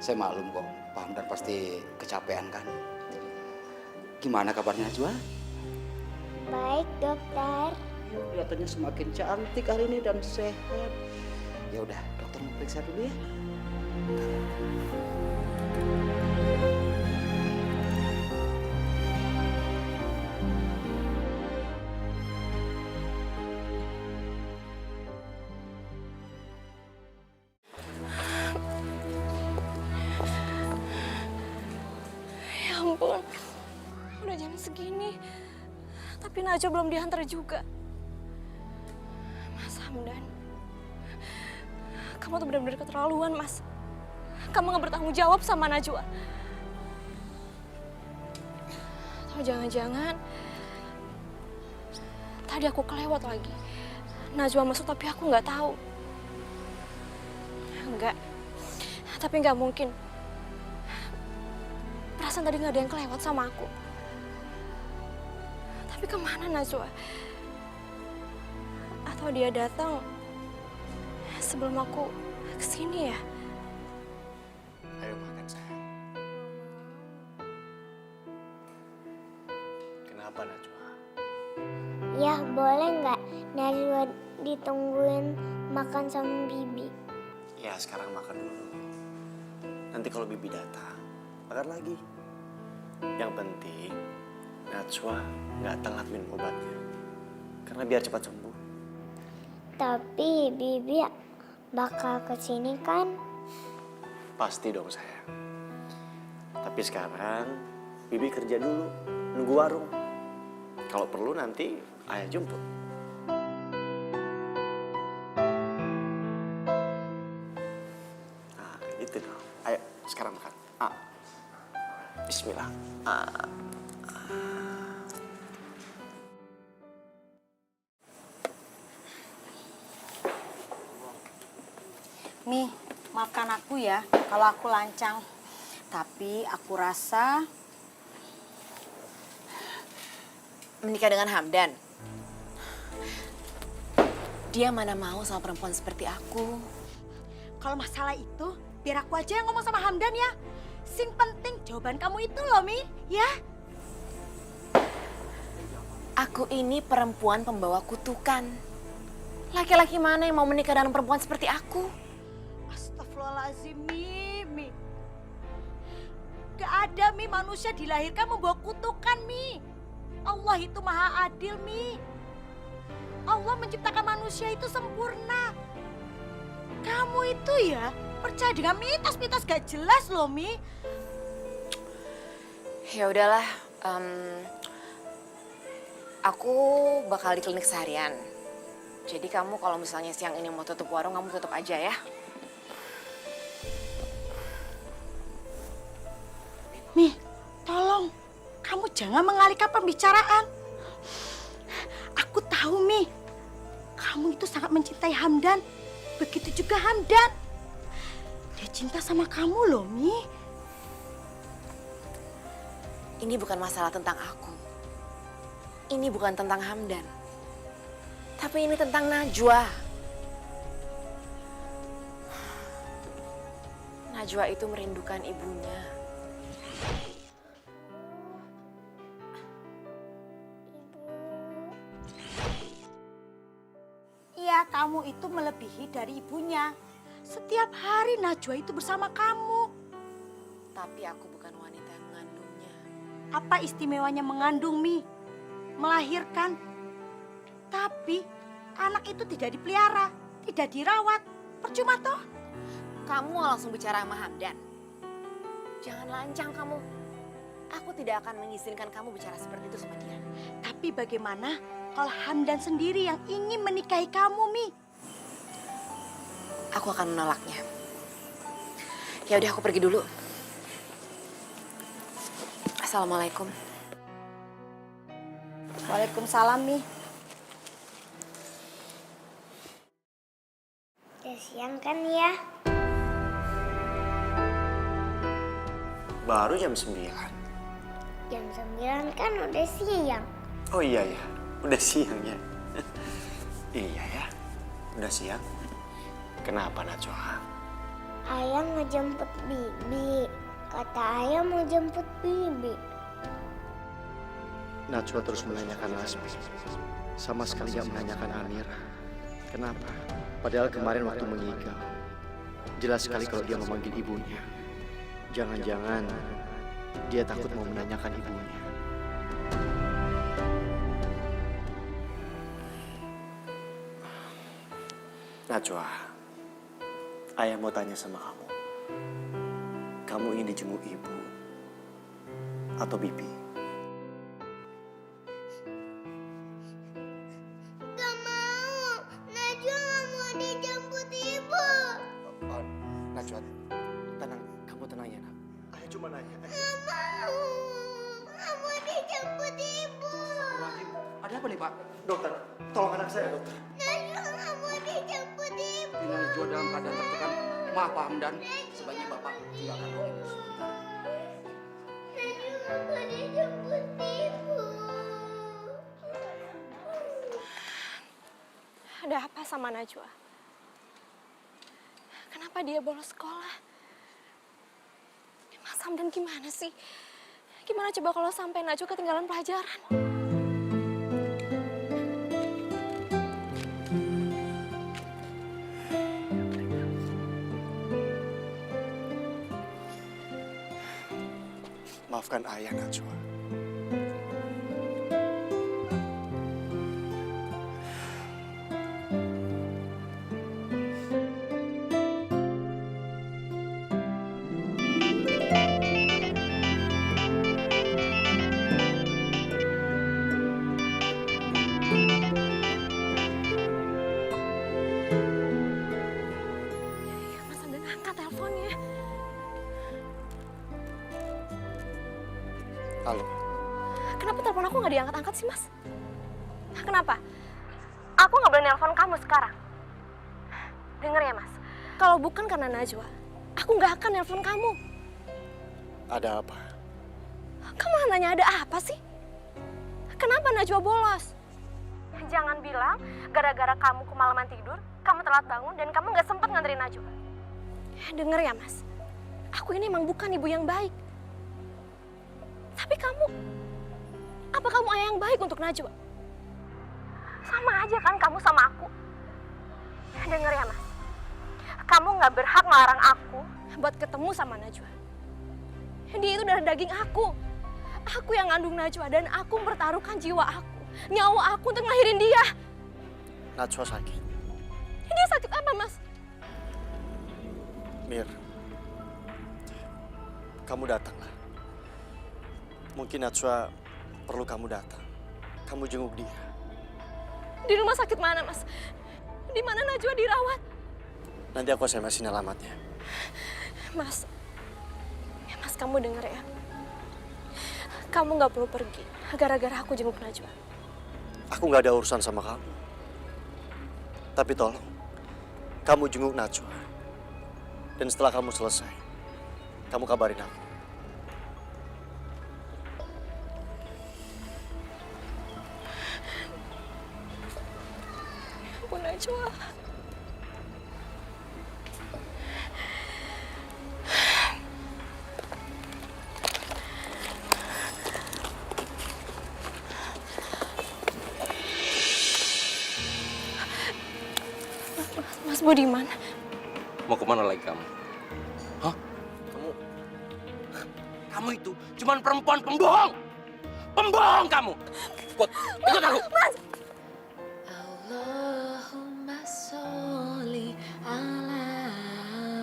Speaker 9: Saya maklum kok, Pak Hamdan pasti kecapean kan. Gimana kabarnya Najwa?
Speaker 4: Baik, dokter.
Speaker 9: Kelihatannya semakin cantik hari ini dan sehat. Ya udah, dokter mau periksa dulu ya.
Speaker 6: Ya ampun, udah jam segini, tapi Najwa belum diantar juga. Mas Hamdan, kamu tuh benar-benar keterlaluan, Mas. Kamu nggak bertanggung jawab sama Najwa. Atau jangan-jangan tadi aku kelewat lagi. Najwa masuk tapi aku nggak tahu. Enggak, tapi nggak mungkin. Perasaan tadi nggak ada yang kelewat sama aku. Tapi kemana Najwa? Atau dia datang sebelum aku kesini ya?
Speaker 2: Ayo makan sayang. Kenapa Najwa?
Speaker 4: Ya, boleh nggak Najwa ditungguin makan sama Bibi?
Speaker 2: Ya sekarang makan dulu. Nanti kalau Bibi datang, makan lagi. Yang penting Najwa nggak telat minum obatnya. Karena biar cepat sembuh.
Speaker 4: Tapi Bibi bakal kesini kan?
Speaker 2: Pasti dong sayang. Tapi sekarang Bibi kerja dulu, nunggu warung. Kalau perlu nanti ayah jemput. Nah gitu dong. Ayo sekarang makan. Bismillah.
Speaker 1: Mi, maafkan aku ya kalau aku lancang. Tapi aku rasa
Speaker 5: Menikah dengan Hamdan. Dia mana mau sama perempuan seperti aku.
Speaker 1: kalau masalah itu biar aku aja yang ngomong sama Hamdan ya. Sing penting jawaban kamu itu loh, Mi. Ya.
Speaker 5: Aku ini perempuan pembawa kutukan. Laki-laki mana yang mau menikah dengan perempuan seperti aku?
Speaker 1: Astagfirullahaladzim, Mi. Gak ada, Mi, manusia dilahirkan membawa kutukan, Mi. Allah itu maha adil, Mi. Allah menciptakan manusia itu sempurna. Kamu itu ya percaya dengan mitos-mitos gak jelas loh, Mi.
Speaker 5: Ya udahlah, aku bakal di klinik seharian. Jadi kamu kalau misalnya siang ini mau tutup warung, kamu tutup aja ya.
Speaker 1: Mi, tolong. Kamu jangan mengalihkan pembicaraan. Aku tahu, Mi. kamu itu sangat mencintai Hamdan. Begitu juga Hamdan. Dia cinta sama kamu loh, Mi.
Speaker 5: Ini bukan masalah tentang aku. Ini bukan tentang Hamdan. Tapi ini tentang Najwa. Najwa itu merindukan ibunya.
Speaker 1: Iya, kamu itu melebihi dari ibunya. Setiap hari Najwa itu bersama kamu.
Speaker 5: Tapi aku bukan wanita yang mengandungnya.
Speaker 1: Apa istimewanya mengandung, Mi? Melahirkan. Tapi anak itu tidak dipelihara, tidak dirawat. Percuma toh.
Speaker 5: Kamu langsung bicara sama Hamdan. Jangan lancang kamu. Aku tidak akan mengizinkan kamu bicara seperti itu sama dia.
Speaker 1: Tapi bagaimana kalau Hamdan sendiri yang ingin menikahi kamu, Mi?
Speaker 5: Aku akan menolaknya. Ya udah, aku pergi dulu. Assalamualaikum.
Speaker 1: Waalaikumsalam, Mi.
Speaker 4: Udah siang kan ya?
Speaker 2: Baru jam 9.
Speaker 4: Jam 9 kan udah siang.
Speaker 2: Oh iya ya, udah siang ya. Iya ya, udah siang. Kenapa Najwa?
Speaker 4: Ayah ngejemput Bibi. Kata ayah mau jemput Bibi.
Speaker 10: Najwa terus menanyakan Lasmi. Sama sekali gak menanyakan Amira. Kenapa? Padahal kemarin waktu mengigau, jelas sekali kalau dia memanggil ibunya. Jangan-jangan dia takut mau menanyakan ibunya.
Speaker 2: Najwa, ayah mau tanya sama kamu. Kamu ingin dijenguk ibu atau bibi?
Speaker 4: Gak mau. Najwa gak mau dijemput ibu.
Speaker 10: Oh, Najwa, tenang. Kamu tenang ya, Nak.
Speaker 2: Ayah cuma nanya.
Speaker 4: Gak mau. Gak mau dijemput ibu.
Speaker 9: Ada apa nih, Pak?
Speaker 2: Dokter, tolong anak saya, dokter.
Speaker 4: Najwa gak mau dijemput ibu.
Speaker 9: Ini Najwa dalam keadaan tertekan. Maaf, Pak Hamdan. Sebaiknya Bapak tinggalkan ruang ini sebentar.
Speaker 4: Najwa gak mau dijemput ibu.
Speaker 6: Ada apa sama Najwa? Kenapa dia bolos sekolah? Mas Hamdan gimana sih? Gimana coba kalau sampai Najwa ketinggalan pelajaran?
Speaker 10: Maafkan ayah, Najwa.
Speaker 6: Mas Hamdan angkat teleponnya.
Speaker 10: Halo.
Speaker 6: Kenapa telepon aku nggak diangkat-angkat sih, Mas? Kenapa? Aku nggak boleh nelpon kamu sekarang. Dengar ya, Mas. Kalau bukan karena Najwa, aku nggak akan nelpon kamu.
Speaker 10: Ada apa?
Speaker 6: Kamu nanya ada apa sih? Kenapa Najwa bolos? Jangan bilang gara-gara kamu kemalaman tidur, kamu telat bangun dan kamu nggak sempat nganterin Najwa. Dengar ya, Mas. Aku ini emang bukan ibu yang baik. Tapi kamu, apa kamu ayah yang baik untuk Najwa? Sama aja kan kamu sama aku. Dengar ya, Mas. Kamu nggak berhak melarang aku buat ketemu sama Najwa. Dia itu darah daging aku. Aku yang ngandung Najwa dan aku mempertaruhkan jiwa aku, nyawa aku untuk ngelahirin dia.
Speaker 10: Najwa sakit.
Speaker 6: Dia sakit apa, Mas?
Speaker 10: Mir, kamu datanglah. Mungkin Najwa perlu kamu datang. Kamu jenguk dia.
Speaker 6: Di rumah sakit mana, Mas? Di mana Najwa dirawat?
Speaker 10: Nanti aku SMS-in alamatnya.
Speaker 6: Mas, Mas kamu denger ya. Kamu nggak perlu pergi gara-gara aku jenguk Najwa.
Speaker 10: Aku nggak ada urusan sama kamu.
Speaker 2: Tapi tolong, kamu jenguk Najwa. Dan setelah kamu selesai, kamu kabarin aku.
Speaker 6: Ampun Najwa. Mas Budiman.
Speaker 12: Mau kemana lagi kamu? Hah? Kamu itu cuman perempuan pembohong! Pembohong kamu! Ikut aku!
Speaker 6: Mas! Allahumma sholli ala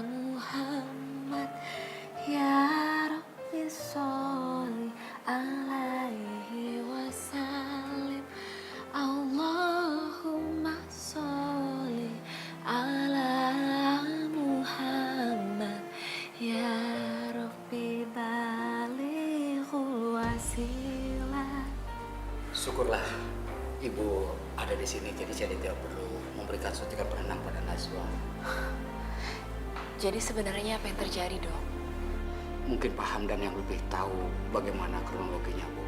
Speaker 6: Muhammad ya Rabbi sholli alaihi wasallim. Allahumma sholli ala Muhammad ya Rabbi balighul wasilah.
Speaker 9: Syukurlah ibu ada di sini, jadi saya tidak perlu memberikan suntikan penenang pada Najwa.
Speaker 6: Jadi sebenarnya apa yang terjadi, Dok?
Speaker 9: Mungkin Pak Hamdan yang lebih tahu bagaimana kronologinya, Bu.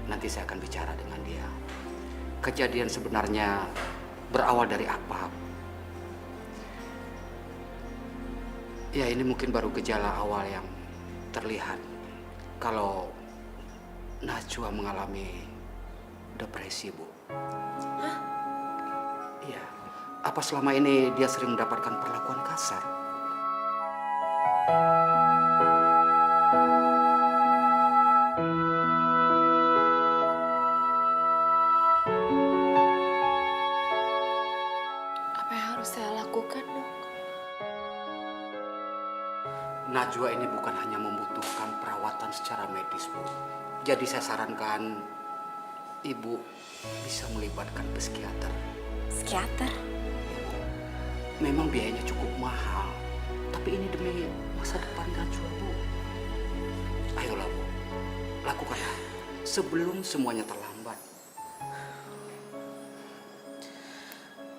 Speaker 9: Nanti saya akan bicara dengan dia. Kejadian sebenarnya berawal dari apa? Ya, ini mungkin baru gejala awal yang terlihat kalau Najwa mengalami depresi, Bu.
Speaker 6: Hah?
Speaker 9: Iya. Apa selama ini dia sering mendapatkan perlakuan kasar?
Speaker 6: Apa yang harus saya lakukan, Dok?
Speaker 9: Najwa ini bukan hanya membutuhkan perawatan secara medis, Bu. Jadi saya sarankan Ibu bisa melibatkan psikiater.
Speaker 6: Psikiater?
Speaker 9: Memang biayanya cukup mahal, tapi ini demi masa depan Najwa, Bu. Ayolah, Bu. Lakukanlah sebelum semuanya terlambat.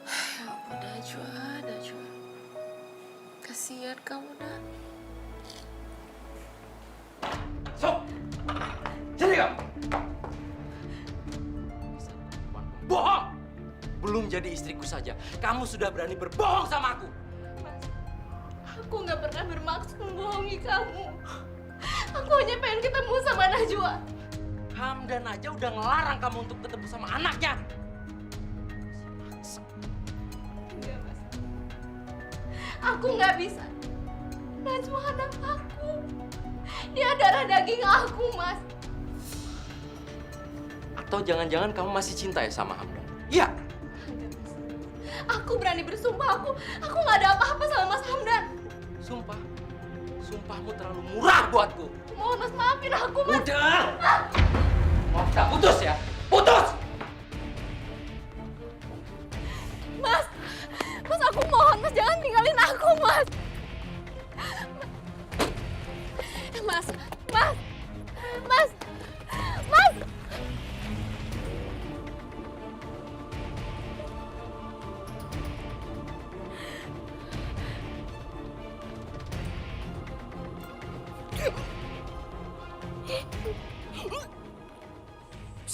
Speaker 6: Ya ampun, Najwa. Kasihan kamu, Nak.
Speaker 12: Sok! Sini kamu! Bohong! Belum jadi istriku saja, kamu sudah berani berbohong sama aku.
Speaker 6: Aku nggak pernah bermaksud membohongi kamu. Aku hanya pengen ketemu sama Najwa.
Speaker 12: Hamdan aja udah ngelarang kamu untuk ketemu sama anaknya.
Speaker 6: Enggak, Mas. Aku nggak bisa. Najwa anak aku. Dia darah daging aku, Mas.
Speaker 12: Atau jangan-jangan kamu masih cinta ya sama Hamdan? Iya.
Speaker 6: Aku berani bersumpah aku nggak ada apa-apa sama Mas Hamdan.
Speaker 12: Sumpah. Sumpahmu terlalu murah buatku.
Speaker 6: Mohon Mas maafin aku, Mas.
Speaker 12: Udah. Mau kita putus ya? Putus!
Speaker 6: Mas, aku mohon Mas jangan tinggalin aku, Mas. Mas.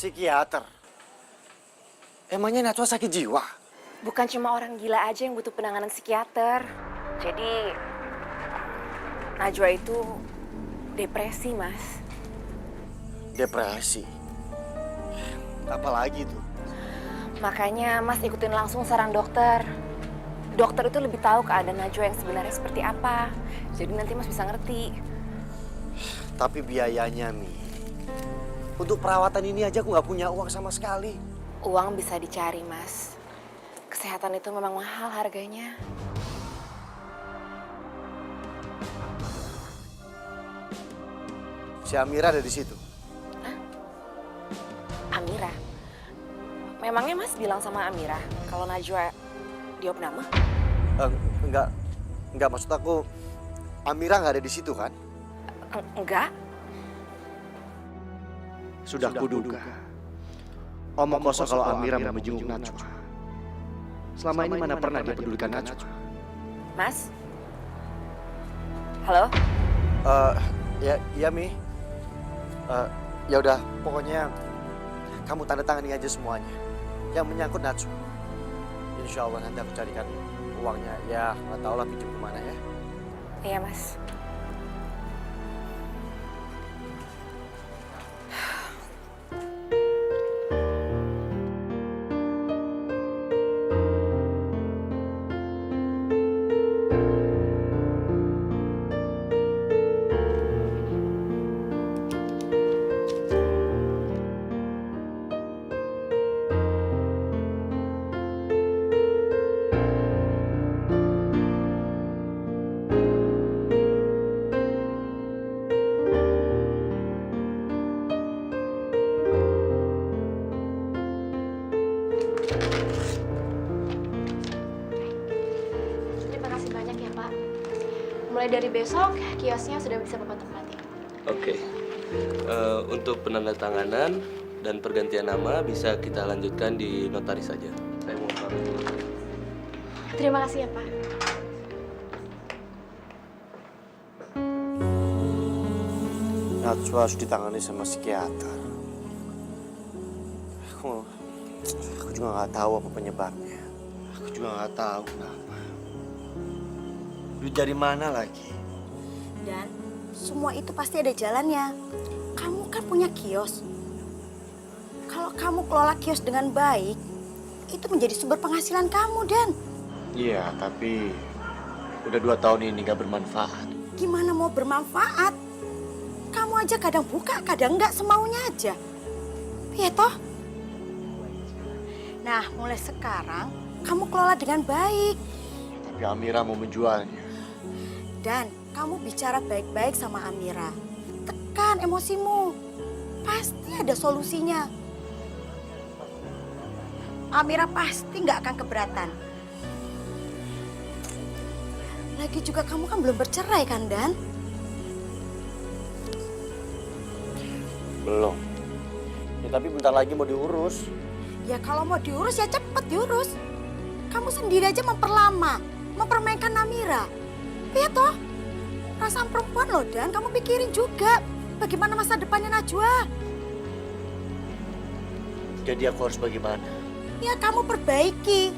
Speaker 2: Psikiater? Emangnya Najwa sakit jiwa?
Speaker 5: Bukan cuma orang gila aja yang butuh penanganan psikiater. Jadi, Najwa itu depresi, Mas.
Speaker 2: Depresi? Apalagi tuh?
Speaker 5: Makanya Mas ikutin langsung saran dokter. Dokter itu lebih tahu keadaan Najwa yang sebenarnya seperti apa. Jadi nanti Mas bisa ngerti.
Speaker 2: Tapi biayanya, Mi. Untuk perawatan ini aja aku nggak punya uang sama sekali.
Speaker 5: Uang bisa dicari, Mas. Kesehatan itu memang mahal harganya.
Speaker 2: Si Amira ada di situ.
Speaker 5: Amira? Memangnya Mas bilang sama Amira kalau Najwa diopname?
Speaker 2: Enggak, maksud aku Amira nggak ada di situ kan?
Speaker 5: Enggak.
Speaker 2: Sudah kuduga. Omong kosong kalau Amira mau menjenguk Najwa.
Speaker 3: Selama ini mana pernah dia pedulikan Najwa?
Speaker 5: Mas? Halo?
Speaker 2: Ya Mi. Ya udah, pokoknya kamu tanda tangani aja semuanya. Yang menyangkut Najwa. Insya Allah nanti aku carikan uangnya. Ya nggak tahu lah pinjam kemana ya.
Speaker 5: Iya, Mas.
Speaker 6: Terima kasih banyak ya Pak. Mulai dari besok, kiosnya sudah bisa Bapak tempati.
Speaker 8: Oke. Untuk penandatanganan dan pergantian nama bisa kita lanjutkan di notaris saja. Saya mau pamit dulu.
Speaker 6: Terima kasih ya Pak.
Speaker 2: Najwa harus ditangani sama psikiater. Aku juga nggak tahu apa penyebabnya. Aku juga nggak tahu kenapa. Duit dari mana lagi?
Speaker 1: Dan semua itu pasti ada jalannya. Kamu kan punya kios. Kalau kamu kelola kios dengan baik, itu menjadi sumber penghasilan kamu, Dan.
Speaker 2: Iya, tapi udah 2 tahun ini nggak bermanfaat.
Speaker 1: Gimana mau bermanfaat? Kamu aja kadang buka, kadang enggak, semaunya aja. Iya toh? Nah, mulai sekarang kamu kelola dengan baik.
Speaker 2: Tapi Amira mau menjualnya.
Speaker 1: Dan kamu bicara baik-baik sama Amira. Tekan emosimu. Pasti ada solusinya. Amira pasti nggak akan keberatan. Lagi juga kamu kan belum bercerai kan, Dan?
Speaker 2: Belum. Ya tapi bentar lagi mau diurus.
Speaker 1: Ya kalau mau diurus ya cepet diurus. Kamu sendiri aja memperlama, mempermainkan Amira. Iya toh? Perasaan perempuan loh, Dan. Kamu pikirin juga bagaimana masa depannya Najwa.
Speaker 2: Jadi aku harus bagaimana?
Speaker 1: Ya kamu perbaiki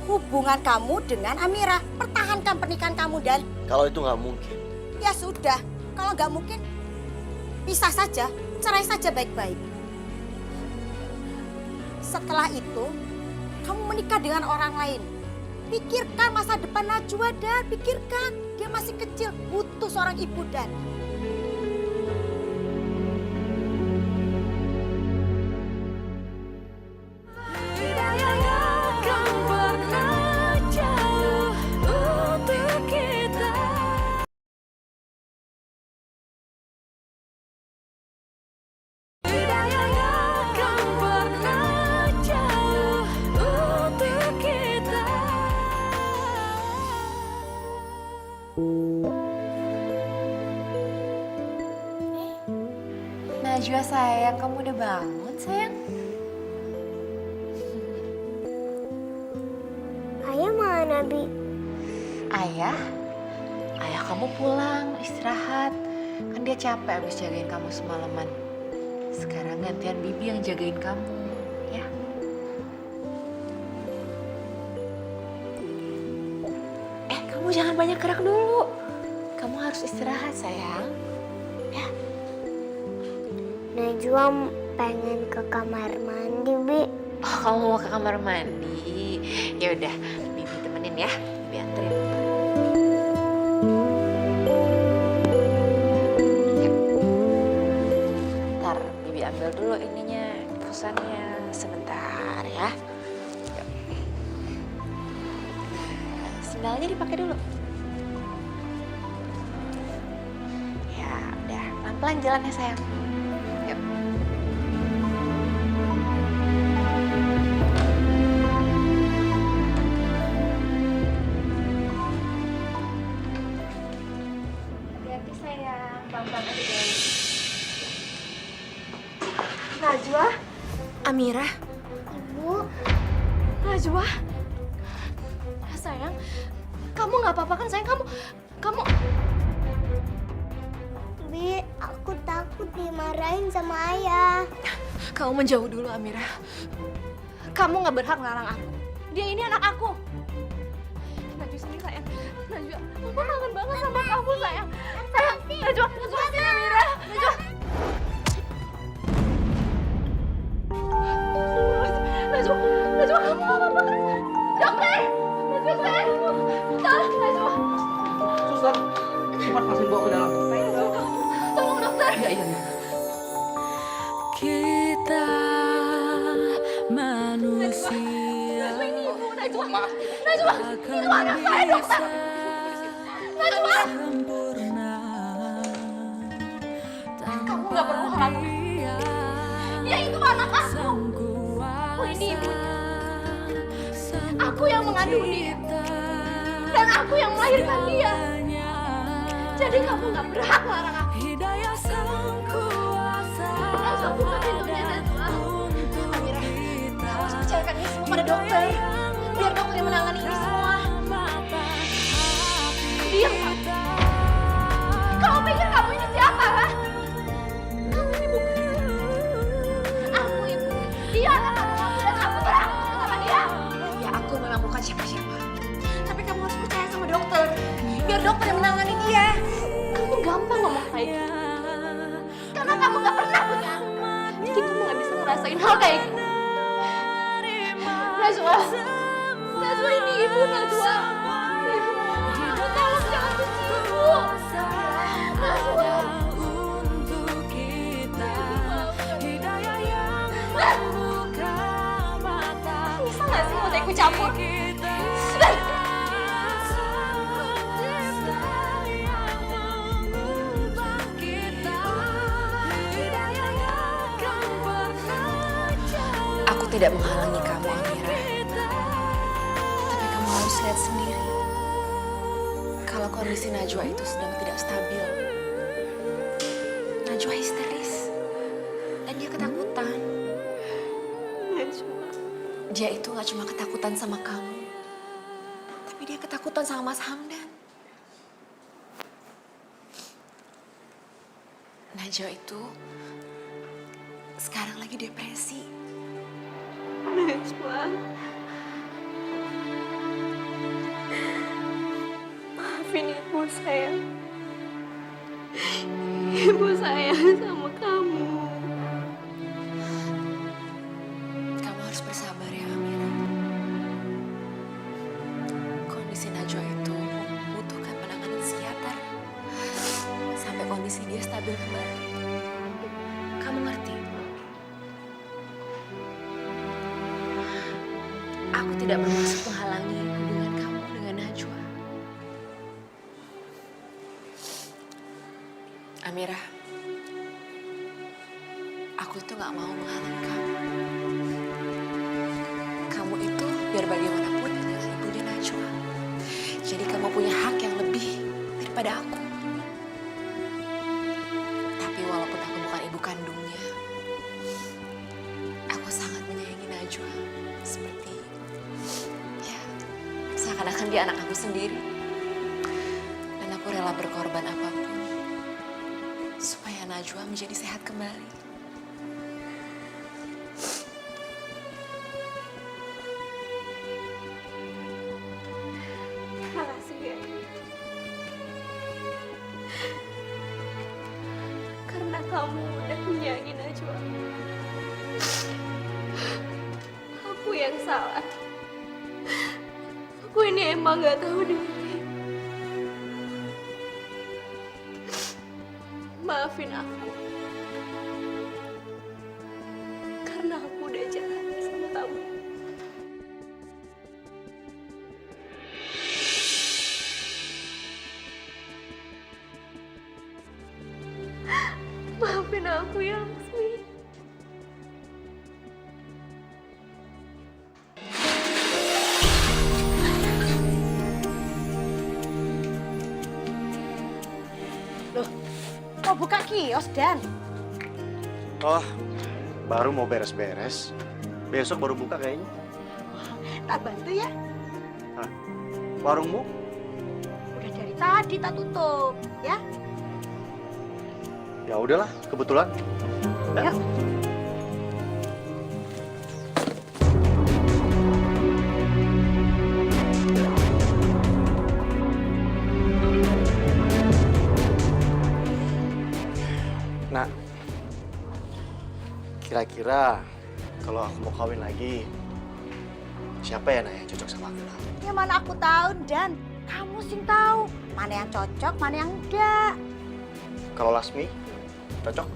Speaker 1: hubungan kamu dengan Amira. Pertahankan pernikahan kamu, Dan.
Speaker 2: Kalau itu nggak mungkin.
Speaker 1: Ya sudah, kalau nggak mungkin, pisah saja, cerai saja baik-baik. Setelah itu, kamu menikah dengan orang lain. Pikirkan masa depan Najwa, Dan. Pikirkan, dia masih kecil, butuh seorang ibu, Dan.
Speaker 5: Najwa sayang, kamu udah bangun sayang?
Speaker 4: Ayah mana, Bi?
Speaker 5: Ayah? Ayah kamu pulang, istirahat. Kan dia capek abis jagain kamu semalaman. Sekarang gantian Bibi yang jagain kamu, ya? Kamu jangan banyak gerak dulu. Kamu harus istirahat sayang. Ya.
Speaker 4: Najwa pengen ke kamar mandi, Bi.
Speaker 5: Oh, kamu mau ke kamar mandi? Ya udah, Bibi temenin ya. Bibi anterin. Yuk. Ntar Bibi ambil dulu ininya, infusannya sebentar ya. Yuk. Sendalnya dipakai dulu. Ya udah, pelan-pelan jalannya sayang. Yuk. Hati-hati sayang, pelan-pelan aja jalannya. Najwa? Amira?
Speaker 4: Ibu,
Speaker 6: Najwa? sayang. Kamu nggak apa-apa kan sayang? Kamu
Speaker 4: Bi, aku takut dimarahin sama ayah.
Speaker 6: Kamu menjauh dulu, Amira. Kamu nggak berhak melarang aku. Dia ini anak aku. Najwa sini sayang. Najwa, Mama kangen banget sama kamu sayang. Sayang, Najwa sini Amira. Najwa, kamu nggak apa-apa kan? Dokter, Najwa sayang. Tolong Najwa.
Speaker 12: Suster, cepat pasien bawa ke dalam.
Speaker 6: Tolong dokter.
Speaker 12: Iya.
Speaker 13: Kita manusia.
Speaker 6: Najwa ini ibu, Najwa. Najwa, itu anak saya dokter. Najwa. Kamu nggak perlu khawatir. Dia itu anak aku. Aku ini ibunya. Aku yang mengandung dia. Dan aku yang melahirkan dia. Jadi kamu nggak berhak melarang aku. Najwa, buka pintunya, Najwa. Amira, kamu harus bicarakan ini semua pada dokter. Biar dokter yang menangani ini semua. Diam, kamu. Kamu pikir kamu ini siapa, ha? Kamu ini bukan. Aku ibunya. Dia anak kamu dan kamu berhak sama dia. Ya, aku memang bukan siapa-siapa. Tapi kamu harus percaya sama dokter. Biar dokter yang menangani dia. Kamu gampang ngomong kayak gitu. Karena kamu gak pernah punya anak. Jadi kamu gak bisa ngerasain hal kayak gitu. Najwa ini ibu, Najwa. Ibu, tolong jangan benci ibu. Najwa. Bisa gak sih mau ikut campur?
Speaker 5: Aku tidak menghalangi kamu, Amira. Tapi kamu harus lihat sendiri. Kalau kondisi Najwa itu sedang tidak stabil. Najwa histeris. Dan dia ketakutan. Dia itu gak cuma ketakutan sama kamu. Tapi dia ketakutan sama Mas Hamdan. Najwa itu sekarang lagi depresi.
Speaker 6: Najwa. Maafin ibu sayang. Ibu sayang sama kamu.
Speaker 5: Kamu harus bersabar ya, Amira. Kondisi Najwa itu membutuhkan penanganan psikiater sampai kondisi dia stabil kembali. Kamu ngerti? Aku tidak bermaksud menghalangi hubungan kamu dengan Najwa. Amira, aku itu gak mau menghalangi kamu. Kamu itu biar bagaimanapun adalah ibunya Najwa. Jadi kamu punya hak yang lebih daripada aku. Tapi walaupun aku bukan ibu kandungnya, aku sangat menyayangi Najwa. Seperti, ya, seakan-akan dia anak aku sendiri. Dan aku rela berkorban apapun supaya Najwa menjadi sehat kembali.
Speaker 6: Makasih ya. Karena kamu udah menyayangi Najwa. Aku yang salah. Aku ini emang gak tahu diri. Maafin aku. Karena aku udah jahat sama kamu. Maafin aku ya, Laksmi.
Speaker 1: Loh, mau buka kios, Dan?
Speaker 2: Oh, baru mau beres-beres. Besok baru buka kayaknya.
Speaker 1: Tak bantu ya?
Speaker 2: Hah? Warungmu?
Speaker 1: Udah dari tadi tak tutup, ya.
Speaker 2: Ya udahlah, kebetulan.
Speaker 1: Yuk.
Speaker 2: Nak, kira-kira kalau aku mau kawin lagi, siapa ya Nak yang cocok sama aku? Nak?
Speaker 1: Ya mana aku tahu, Dan. Kamu sih tahu mana yang cocok, mana yang enggak.
Speaker 2: Kalau Lasmi, cocok?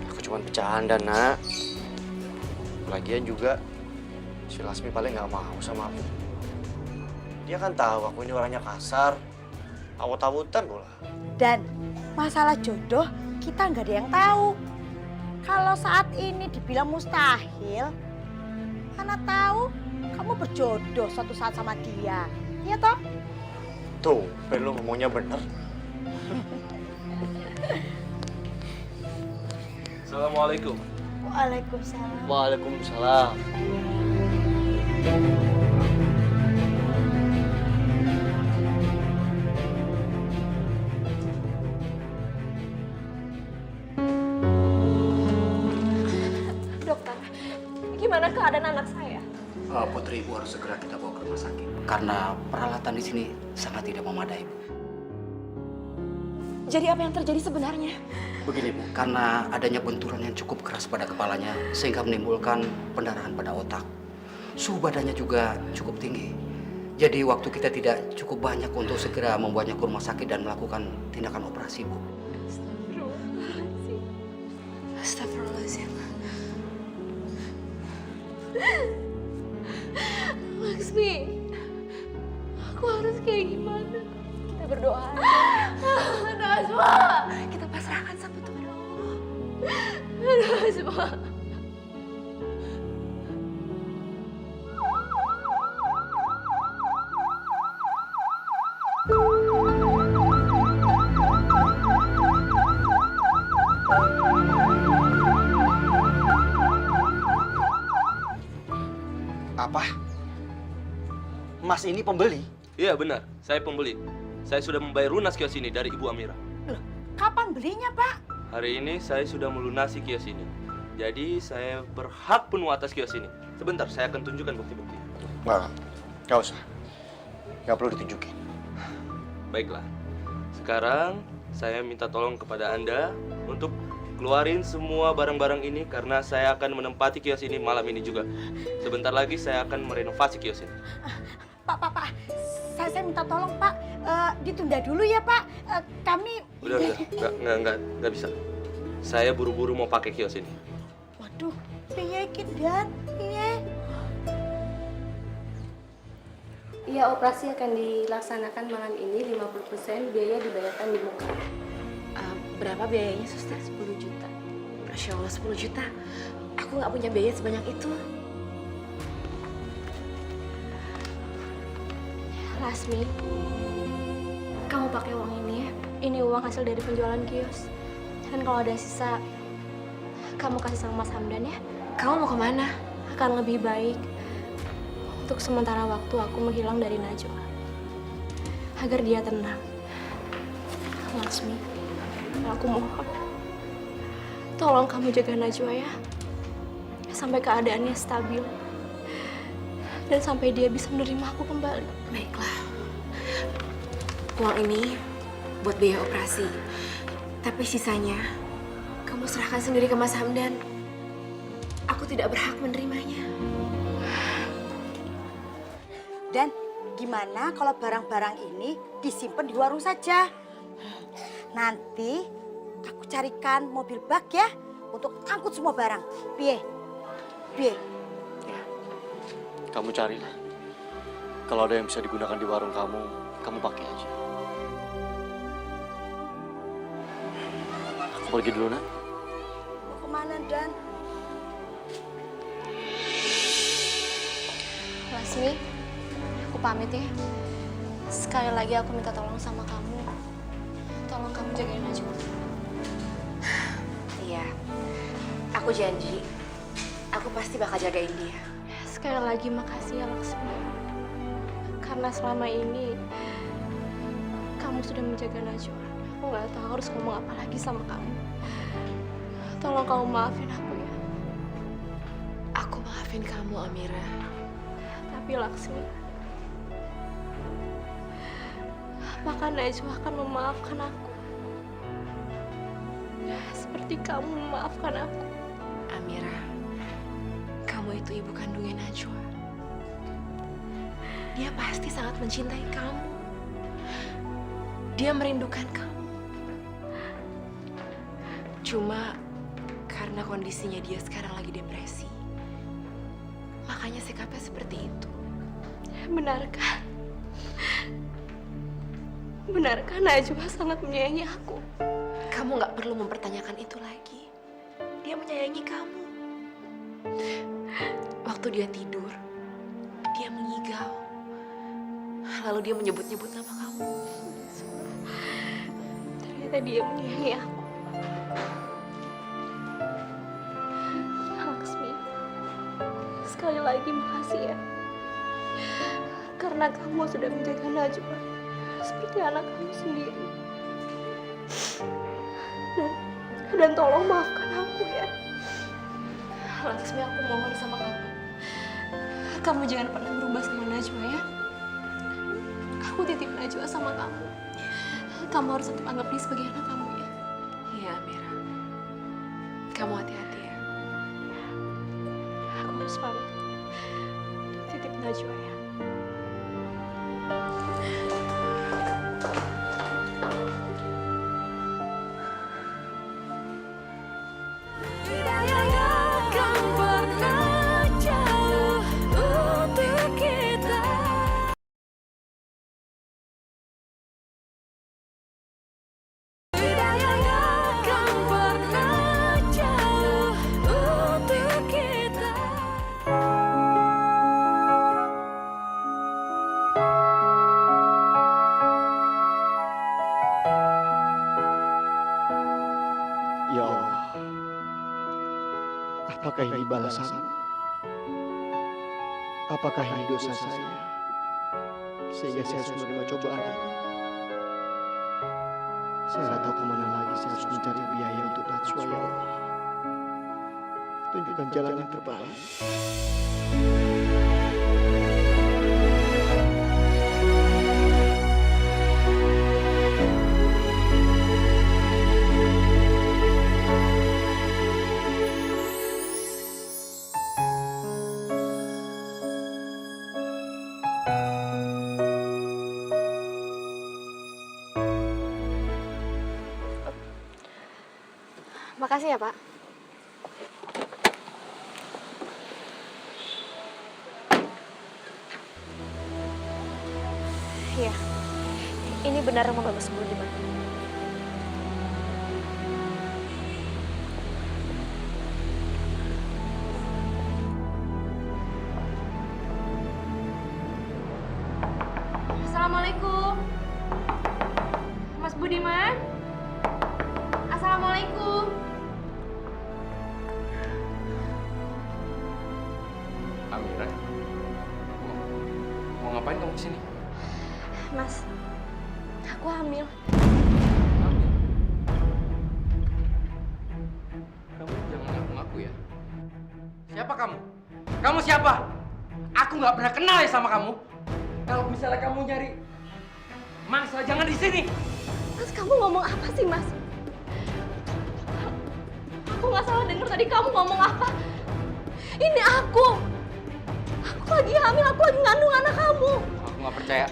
Speaker 2: Aku cuma bercanda, Nak. Lagian juga, si Lasmi paling nggak mau sama aku. Dia kan tahu aku ini orangnya kasar, awut-awutan pula.
Speaker 1: Dan masalah jodoh kita nggak ada yang tahu. Kalau saat ini dibilang mustahil, mana tahu kamu berjodoh suatu saat sama dia, iya toh?
Speaker 2: Tuh, perlu ngomongnya bener.
Speaker 8: Assalamualaikum.
Speaker 1: Waalaikumsalam.
Speaker 2: Waalaikumsalam.
Speaker 6: Dokter, gimana keadaan anak saya?
Speaker 9: Putri, Ibu harus segera kita bawa ke rumah sakit. Karena peralatan di sini sangat tidak memadai, Bu.
Speaker 6: Jadi apa yang terjadi sebenarnya?
Speaker 9: Begini, Bu, karena adanya benturan yang cukup keras pada kepalanya sehingga menimbulkan pendarahan pada otak. Suhu badannya juga cukup tinggi. Jadi waktu kita tidak cukup banyak untuk segera membuatnya ke rumah sakit dan melakukan tindakan operasi, Bu.
Speaker 6: Astagfirullahaladzim. Laksmi, aku harus kayak gimana? Kita berdoa aja. Najwa, kita pasrahkan sama Tuhan Allah. Najwa.
Speaker 2: Apa? Mas ini pembeli?
Speaker 8: Iya benar, saya pembeli. Saya sudah membayar lunas kios ini dari Ibu Amira.
Speaker 1: Loh, kapan belinya, Pak?
Speaker 8: Hari ini saya sudah melunasi kios ini. Jadi saya berhak penuh atas kios ini. Sebentar, saya akan tunjukkan bukti-bukti.
Speaker 2: Nggak usah. Nggak perlu ditunjukin.
Speaker 8: Baiklah. Sekarang saya minta tolong kepada Anda untuk keluarin semua barang-barang ini karena saya akan menempati kios ini malam ini juga. Sebentar lagi saya akan merenovasi kios ini.
Speaker 1: Pak. Saya minta tolong, Pak. Ditunda dulu ya, Pak. Kami...
Speaker 8: Udah. Nggak bisa. Saya buru-buru mau pakai kios ini.
Speaker 1: Waduh, piye iki, Dan? Piye?
Speaker 6: Iya, operasi akan dilaksanakan malam ini 50%, biaya dibayarkan di muka.
Speaker 5: Berapa biayanya, Suster?
Speaker 6: 10 juta.
Speaker 5: Masya Allah, 10 juta. Aku nggak punya biaya sebanyak itu.
Speaker 6: Lasmi, kamu pakai uang ini ya. Ini uang hasil dari penjualan kios. Dan kalau ada sisa, kamu kasih sama Mas Hamdan ya.
Speaker 5: Kamu mau kemana?
Speaker 6: Akan lebih baik untuk sementara waktu aku menghilang dari Najwa. Agar dia tenang. Lasmi, aku mohon. Tolong kamu jaga Najwa ya. Sampai keadaannya stabil. Dan sampai dia bisa menerima aku kembali.
Speaker 5: Baiklah. Uang ini buat biaya operasi. Tapi sisanya, kamu serahkan sendiri ke Mas Hamdan. Aku tidak berhak menerimanya.
Speaker 1: Dan gimana kalau barang-barang ini disimpan di warung saja? Nanti aku carikan mobil bak ya untuk angkut semua barang. Piye?
Speaker 2: Kamu carilah. Kalau ada yang bisa digunakan di warung kamu pakai aja. Aku pergi dulu, Nak.
Speaker 1: Mau kemana, Dan?
Speaker 6: Lasmi, aku pamit ya. Sekali lagi aku minta tolong sama kamu. Tolong kamu jagain Najwa.
Speaker 5: Iya, aku janji. Aku pasti bakal jagain dia.
Speaker 6: Sekali lagi makasih ya Laksmi. Karena selama ini kamu sudah menjaga Najwa. Aku nggak tahu harus ngomong apa lagi sama kamu. Tolong kamu maafin aku ya.
Speaker 5: Aku maafin kamu, Amira.
Speaker 6: Tapi Laksmi, apakah Najwa akan memaafkan aku? Seperti kamu memaafkan aku.
Speaker 5: Amira, kamu itu ibu kandungnya Najwa. Dia pasti sangat mencintai kamu. Dia merindukan kamu. Cuma karena kondisinya dia sekarang lagi depresi, makanya sikapnya seperti itu.
Speaker 6: Benarkah? Benarkah Najwa sangat menyayangi aku?
Speaker 5: Kamu nggak perlu mempertanyakan itu lagi. Dia menyayangi kamu. Waktu dia tidur, dia mengigau. Lalu dia menyebut-nyebut nama kamu.
Speaker 6: Ternyata dia menyayangi aku. Laksmi, sekali lagi makasih ya. Karena kamu sudah menjaga Najwa seperti anak kamu sendiri. Dan tolong maafkan aku ya. Laksmi, aku mohon sama kamu. Kamu jangan pernah berubah sama Najwa ya. Aku titip Najwa sama kamu. Kamu harus tetap anggap dia sebagai anak kamu ya.
Speaker 5: Iya, Amira. Kamu hati-hati ya.
Speaker 6: Aku harus pamit. Titip Najwa ya.
Speaker 10: Ya Allah, apakah ini balasan? Apakah ini dosa saya? Sehingga saya harus menerima cobaan ini. Saya nggak tahu kemana lagi saya harus mencari biaya untuk Najwa, ya Allah. Tunjukkan jalan yang terbaik.
Speaker 6: Makasih ya, Pak. Iya, ini benar rumah Mas Budiman. Assalamualaikum. Mas Budiman. Assalamualaikum.
Speaker 12: Amira, mau ngapain kamu kesini?
Speaker 6: Mas, aku hamil.
Speaker 12: Kamu jangan ngaku-ngaku ya. Siapa kamu? Kamu siapa? Aku nggak pernah kenal ya sama kamu. Kalau misalnya kamu nyari mangsa, jangan di sini.
Speaker 6: Mas, kamu ngomong apa sih, Mas? Aku nggak salah dengar tadi kamu ngomong apa. Ini aku lagi hamil, aku lagi ngandung anak kamu.
Speaker 12: Aku nggak percaya.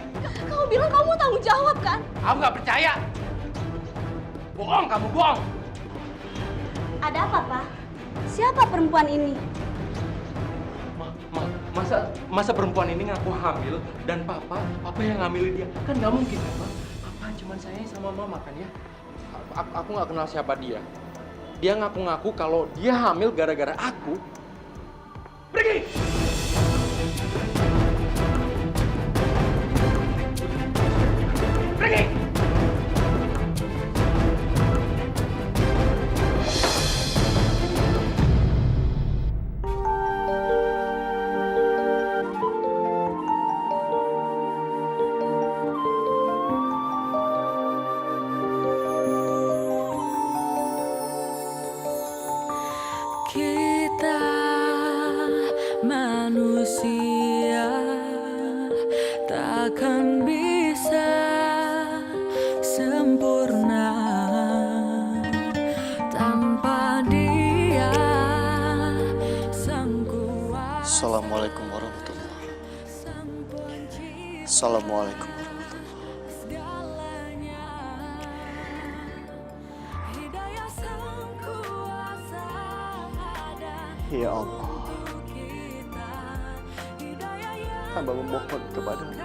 Speaker 6: Kamu bilang kamu tanggung jawab kan?
Speaker 12: Aku nggak percaya. Bohong, kamu bohong.
Speaker 4: Ada apa, Pak? Siapa perempuan ini?
Speaker 12: Masa perempuan ini ngaku hamil dan papa yang ngambilin dia? Kan nggak mungkin, Papa. Papa cuma sayang sama mama kan ya? Aku nggak kenal siapa dia. Dia ngaku-ngaku kalau dia hamil gara-gara aku. Pergi! Pergi!
Speaker 13: manusia takkan bisa sempurna tanpa Dia sang kuasa.
Speaker 2: Assalamualaikum warahmatullahi wabarakatuh. Assalamualaikum warahmatullahi. Ya Allah, hamba memohon kepadamu.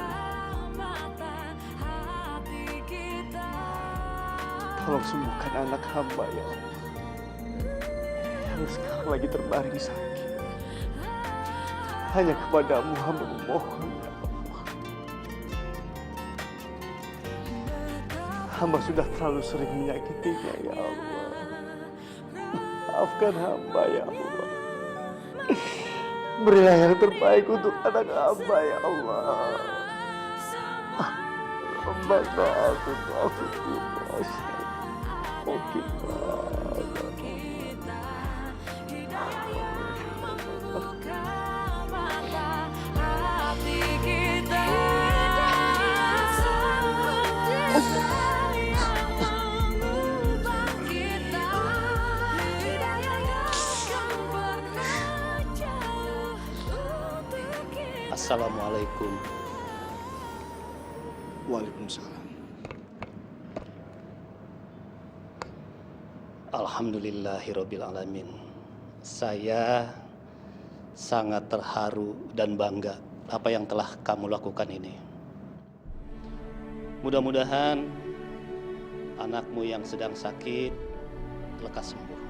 Speaker 2: Tolong sembuhkan anak hamba ya Allah, yang sekarang lagi terbaring sakit. Hanya kepadamu hamba memohon ya Allah. Hamba sudah terlalu sering menyakitinya ya Allah. Maafkan hamba ya Allah. Berilah yang terbaik untuk anak hamba ya Allah. Rabbana atina fid dunya hasanah wa qina
Speaker 9: Assalamualaikum.
Speaker 2: Waalaikumsalam.
Speaker 9: Alhamdulillahirabbil alamin. Saya sangat terharu dan bangga apa yang telah kamu lakukan ini. Mudah-mudahan anakmu yang sedang sakit lekas sembuh.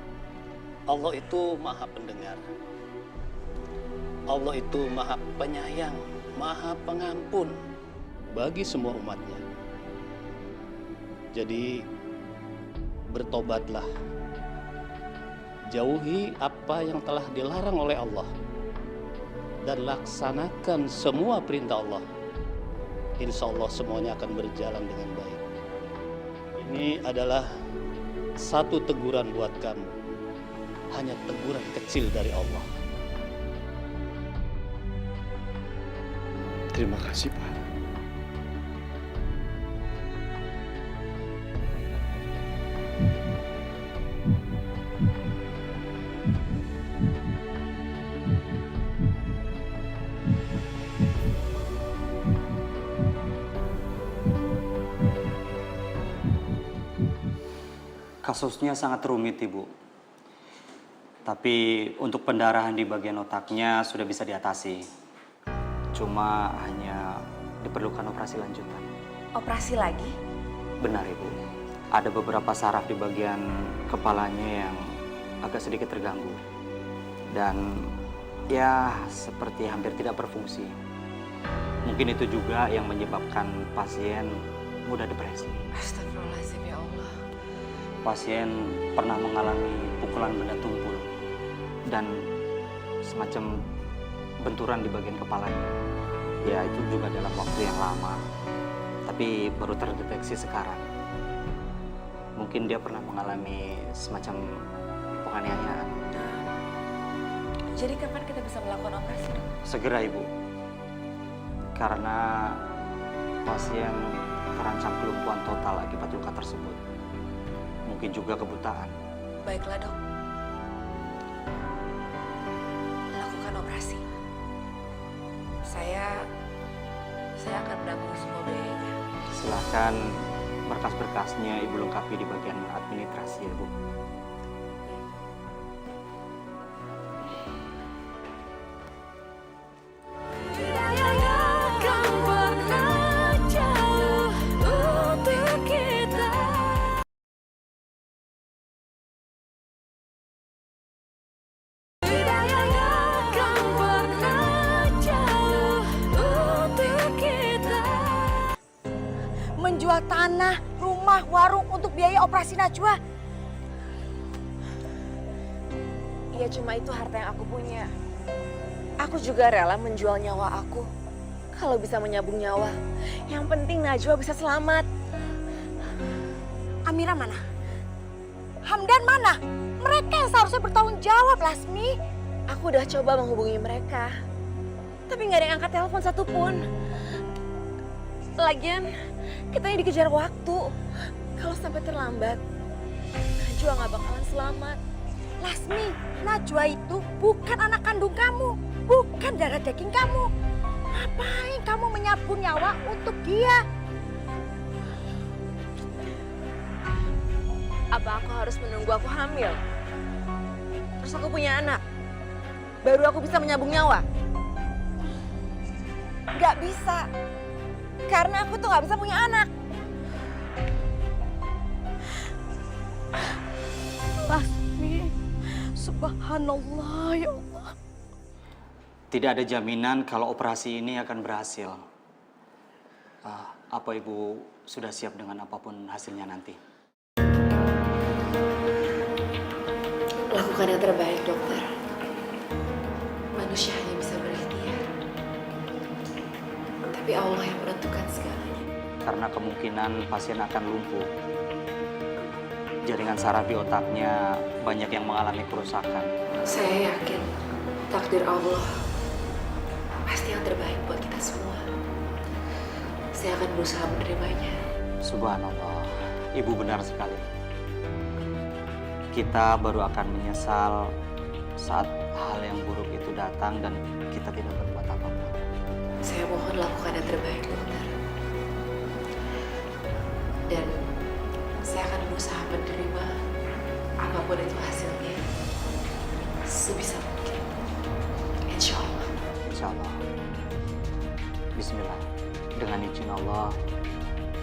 Speaker 9: Allah itu Maha Pendengar. Allah itu Maha Penyayang, Maha Pengampun bagi semua umatnya. Jadi bertobatlah. Jauhi apa yang telah dilarang oleh Allah dan laksanakan semua perintah Allah. Insya Allah semuanya akan berjalan dengan baik. Ini adalah satu teguran buat kamu. Hanya teguran kecil dari Allah.
Speaker 2: Terima kasih, Pak.
Speaker 14: Kasusnya sangat rumit, Ibu. Tapi untuk pendarahan di bagian otaknya sudah bisa diatasi. Cuma hanya diperlukan operasi lanjutan.
Speaker 5: Operasi lagi?
Speaker 14: Benar, Ibu. Ada beberapa saraf di bagian kepalanya yang agak sedikit terganggu. Dan ya seperti hampir tidak berfungsi. Mungkin itu juga yang menyebabkan pasien mudah depresi.
Speaker 5: Astagfirullahaladzim, ya Allah.
Speaker 14: Pasien pernah mengalami pukulan benda tumpul dan semacam benturan di bagian kepalanya. Ya itu juga dalam waktu yang lama, tapi baru terdeteksi sekarang. Mungkin dia pernah mengalami semacam penganiayaan.
Speaker 5: Jadi kapan kita bisa melakukan operasi, Dok?
Speaker 14: Segera, Ibu. Karena pasien terancam kelumpuhan total akibat luka tersebut. Mungkin juga kebutaan.
Speaker 5: Baiklah, Dok. Lakukan operasi. Saya akan menanggung semua biayanya.
Speaker 14: Silahkan berkas-berkasnya Ibu lengkapi di bagian administrasi ya, Bu.
Speaker 1: Menjual tanah, rumah, warung untuk biaya operasi Najwa.
Speaker 5: Ya cuma itu harta yang aku punya. Aku juga rela menjual nyawa aku. Kalau bisa menyambung nyawa. Yang penting Najwa bisa selamat.
Speaker 1: Amira mana? Hamdan mana? Mereka yang seharusnya bertanggung jawab, Lasmi.
Speaker 5: Aku udah coba menghubungi mereka. Tapi nggak ada yang angkat telepon satupun. Lagian, kita ini dikejar waktu. Kalau sampai terlambat, Najwa nggak bakalan selamat.
Speaker 1: Lasmi, Najwa itu bukan anak kandung kamu, bukan darah daging kamu. Ngapain kamu menyapu nyawa untuk dia?
Speaker 5: Apa aku harus menunggu aku hamil? Terus aku punya anak? Baru aku bisa menyambung nyawa? Gak bisa. Karena aku tuh gak bisa punya anak.
Speaker 1: Lasmi, subhanallah ya Allah.
Speaker 14: Tidak ada jaminan kalau operasi ini akan berhasil. Apa Ibu sudah siap dengan apapun hasilnya nanti?
Speaker 5: Lakukan yang terbaik, dokter. Manusia hanya bisa berikhtiar. Tapi Allah yang menentukan segalanya.
Speaker 14: Karena kemungkinan pasien akan lumpuh. Jaringan saraf di otaknya banyak yang mengalami kerusakan.
Speaker 5: Saya yakin takdir Allah pasti yang terbaik buat kita semua. Saya akan berusaha menerimanya.
Speaker 14: Subhanallah, Ibu benar sekali. Kita baru akan menyesal saat hal yang buruk itu datang dan kita tidak berbuat apa-apa.
Speaker 5: Saya mohon lakukan yang terbaik, dokter. Dan saya akan berusaha menerima apapun itu hasilnya sebisa mungkin. Insya Allah.
Speaker 14: Insya Allah. Bismillah. Dengan izin Allah,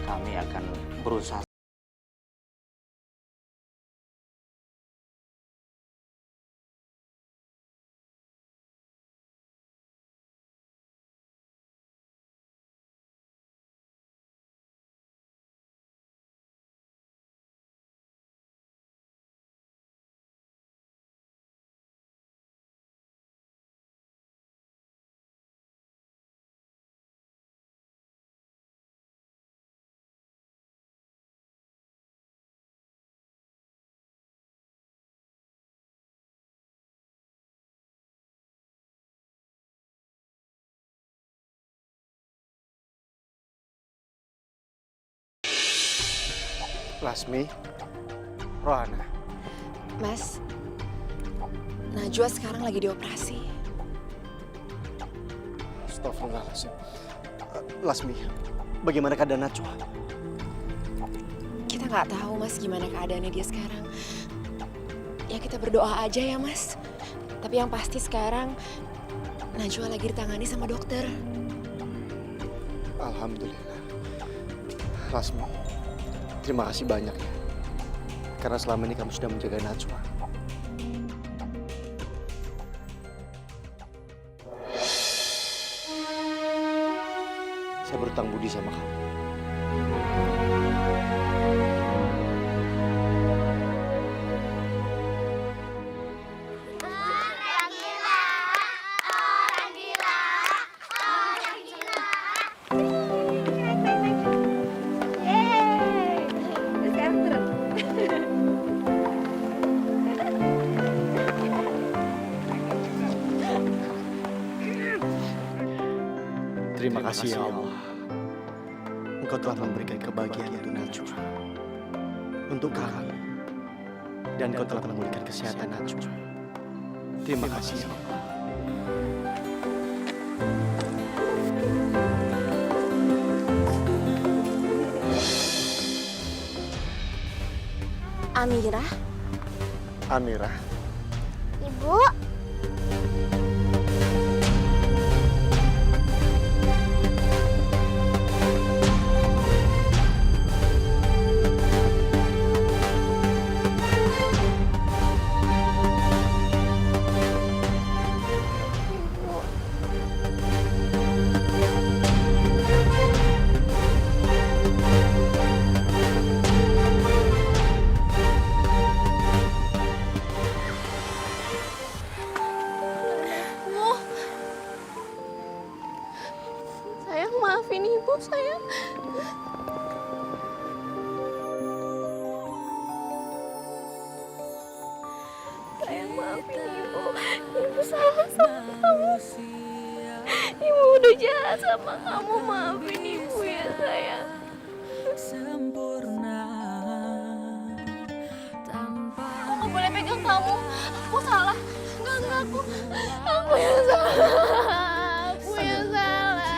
Speaker 14: kami akan berusaha.
Speaker 3: Lasmi, Rohana.
Speaker 5: Mas, Najwa sekarang lagi dioperasi.
Speaker 3: Astagfirullahaladzim. Lasmi, bagaimana keadaan Najwa?
Speaker 5: Kita nggak tahu, Mas, gimana keadaannya dia sekarang. Ya kita berdoa aja ya, Mas. Tapi yang pasti sekarang Najwa lagi ditangani sama dokter.
Speaker 3: Alhamdulillah. Lasmi, terima kasih banyak ya. Karena selama ini kamu sudah menjaga Najwa. Saya berutang budi sama kamu. Terima kasih ya Allah. Engkau telah memberikan kebahagiaan untuk Najwa, untuk kami, dan Engkau telah memulihkan kesehatan Najwa. Terima kasih ya Allah.
Speaker 4: Amirah,
Speaker 3: Amirah,
Speaker 4: Ibu.
Speaker 6: Sayang, maafin Ibu, sayang. Sayang, maafin Ibu. Ibu salah sama kamu. jahat sama kamu. Maafin ibu ya sayang.
Speaker 13: Sempurna tanpa
Speaker 6: Aku nggak boleh pegang kamu. Aku salah. Enggak, aku yang salah. Aku yang salah.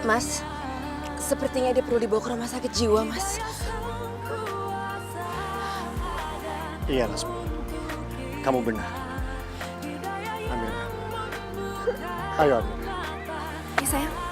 Speaker 5: Mas, sepertinya dia perlu dibawa ke rumah sakit jiwa, Mas.
Speaker 2: Iya, Lasmi. Kamu benar. Amira. Ayo, Amira.
Speaker 5: Iya, sayang.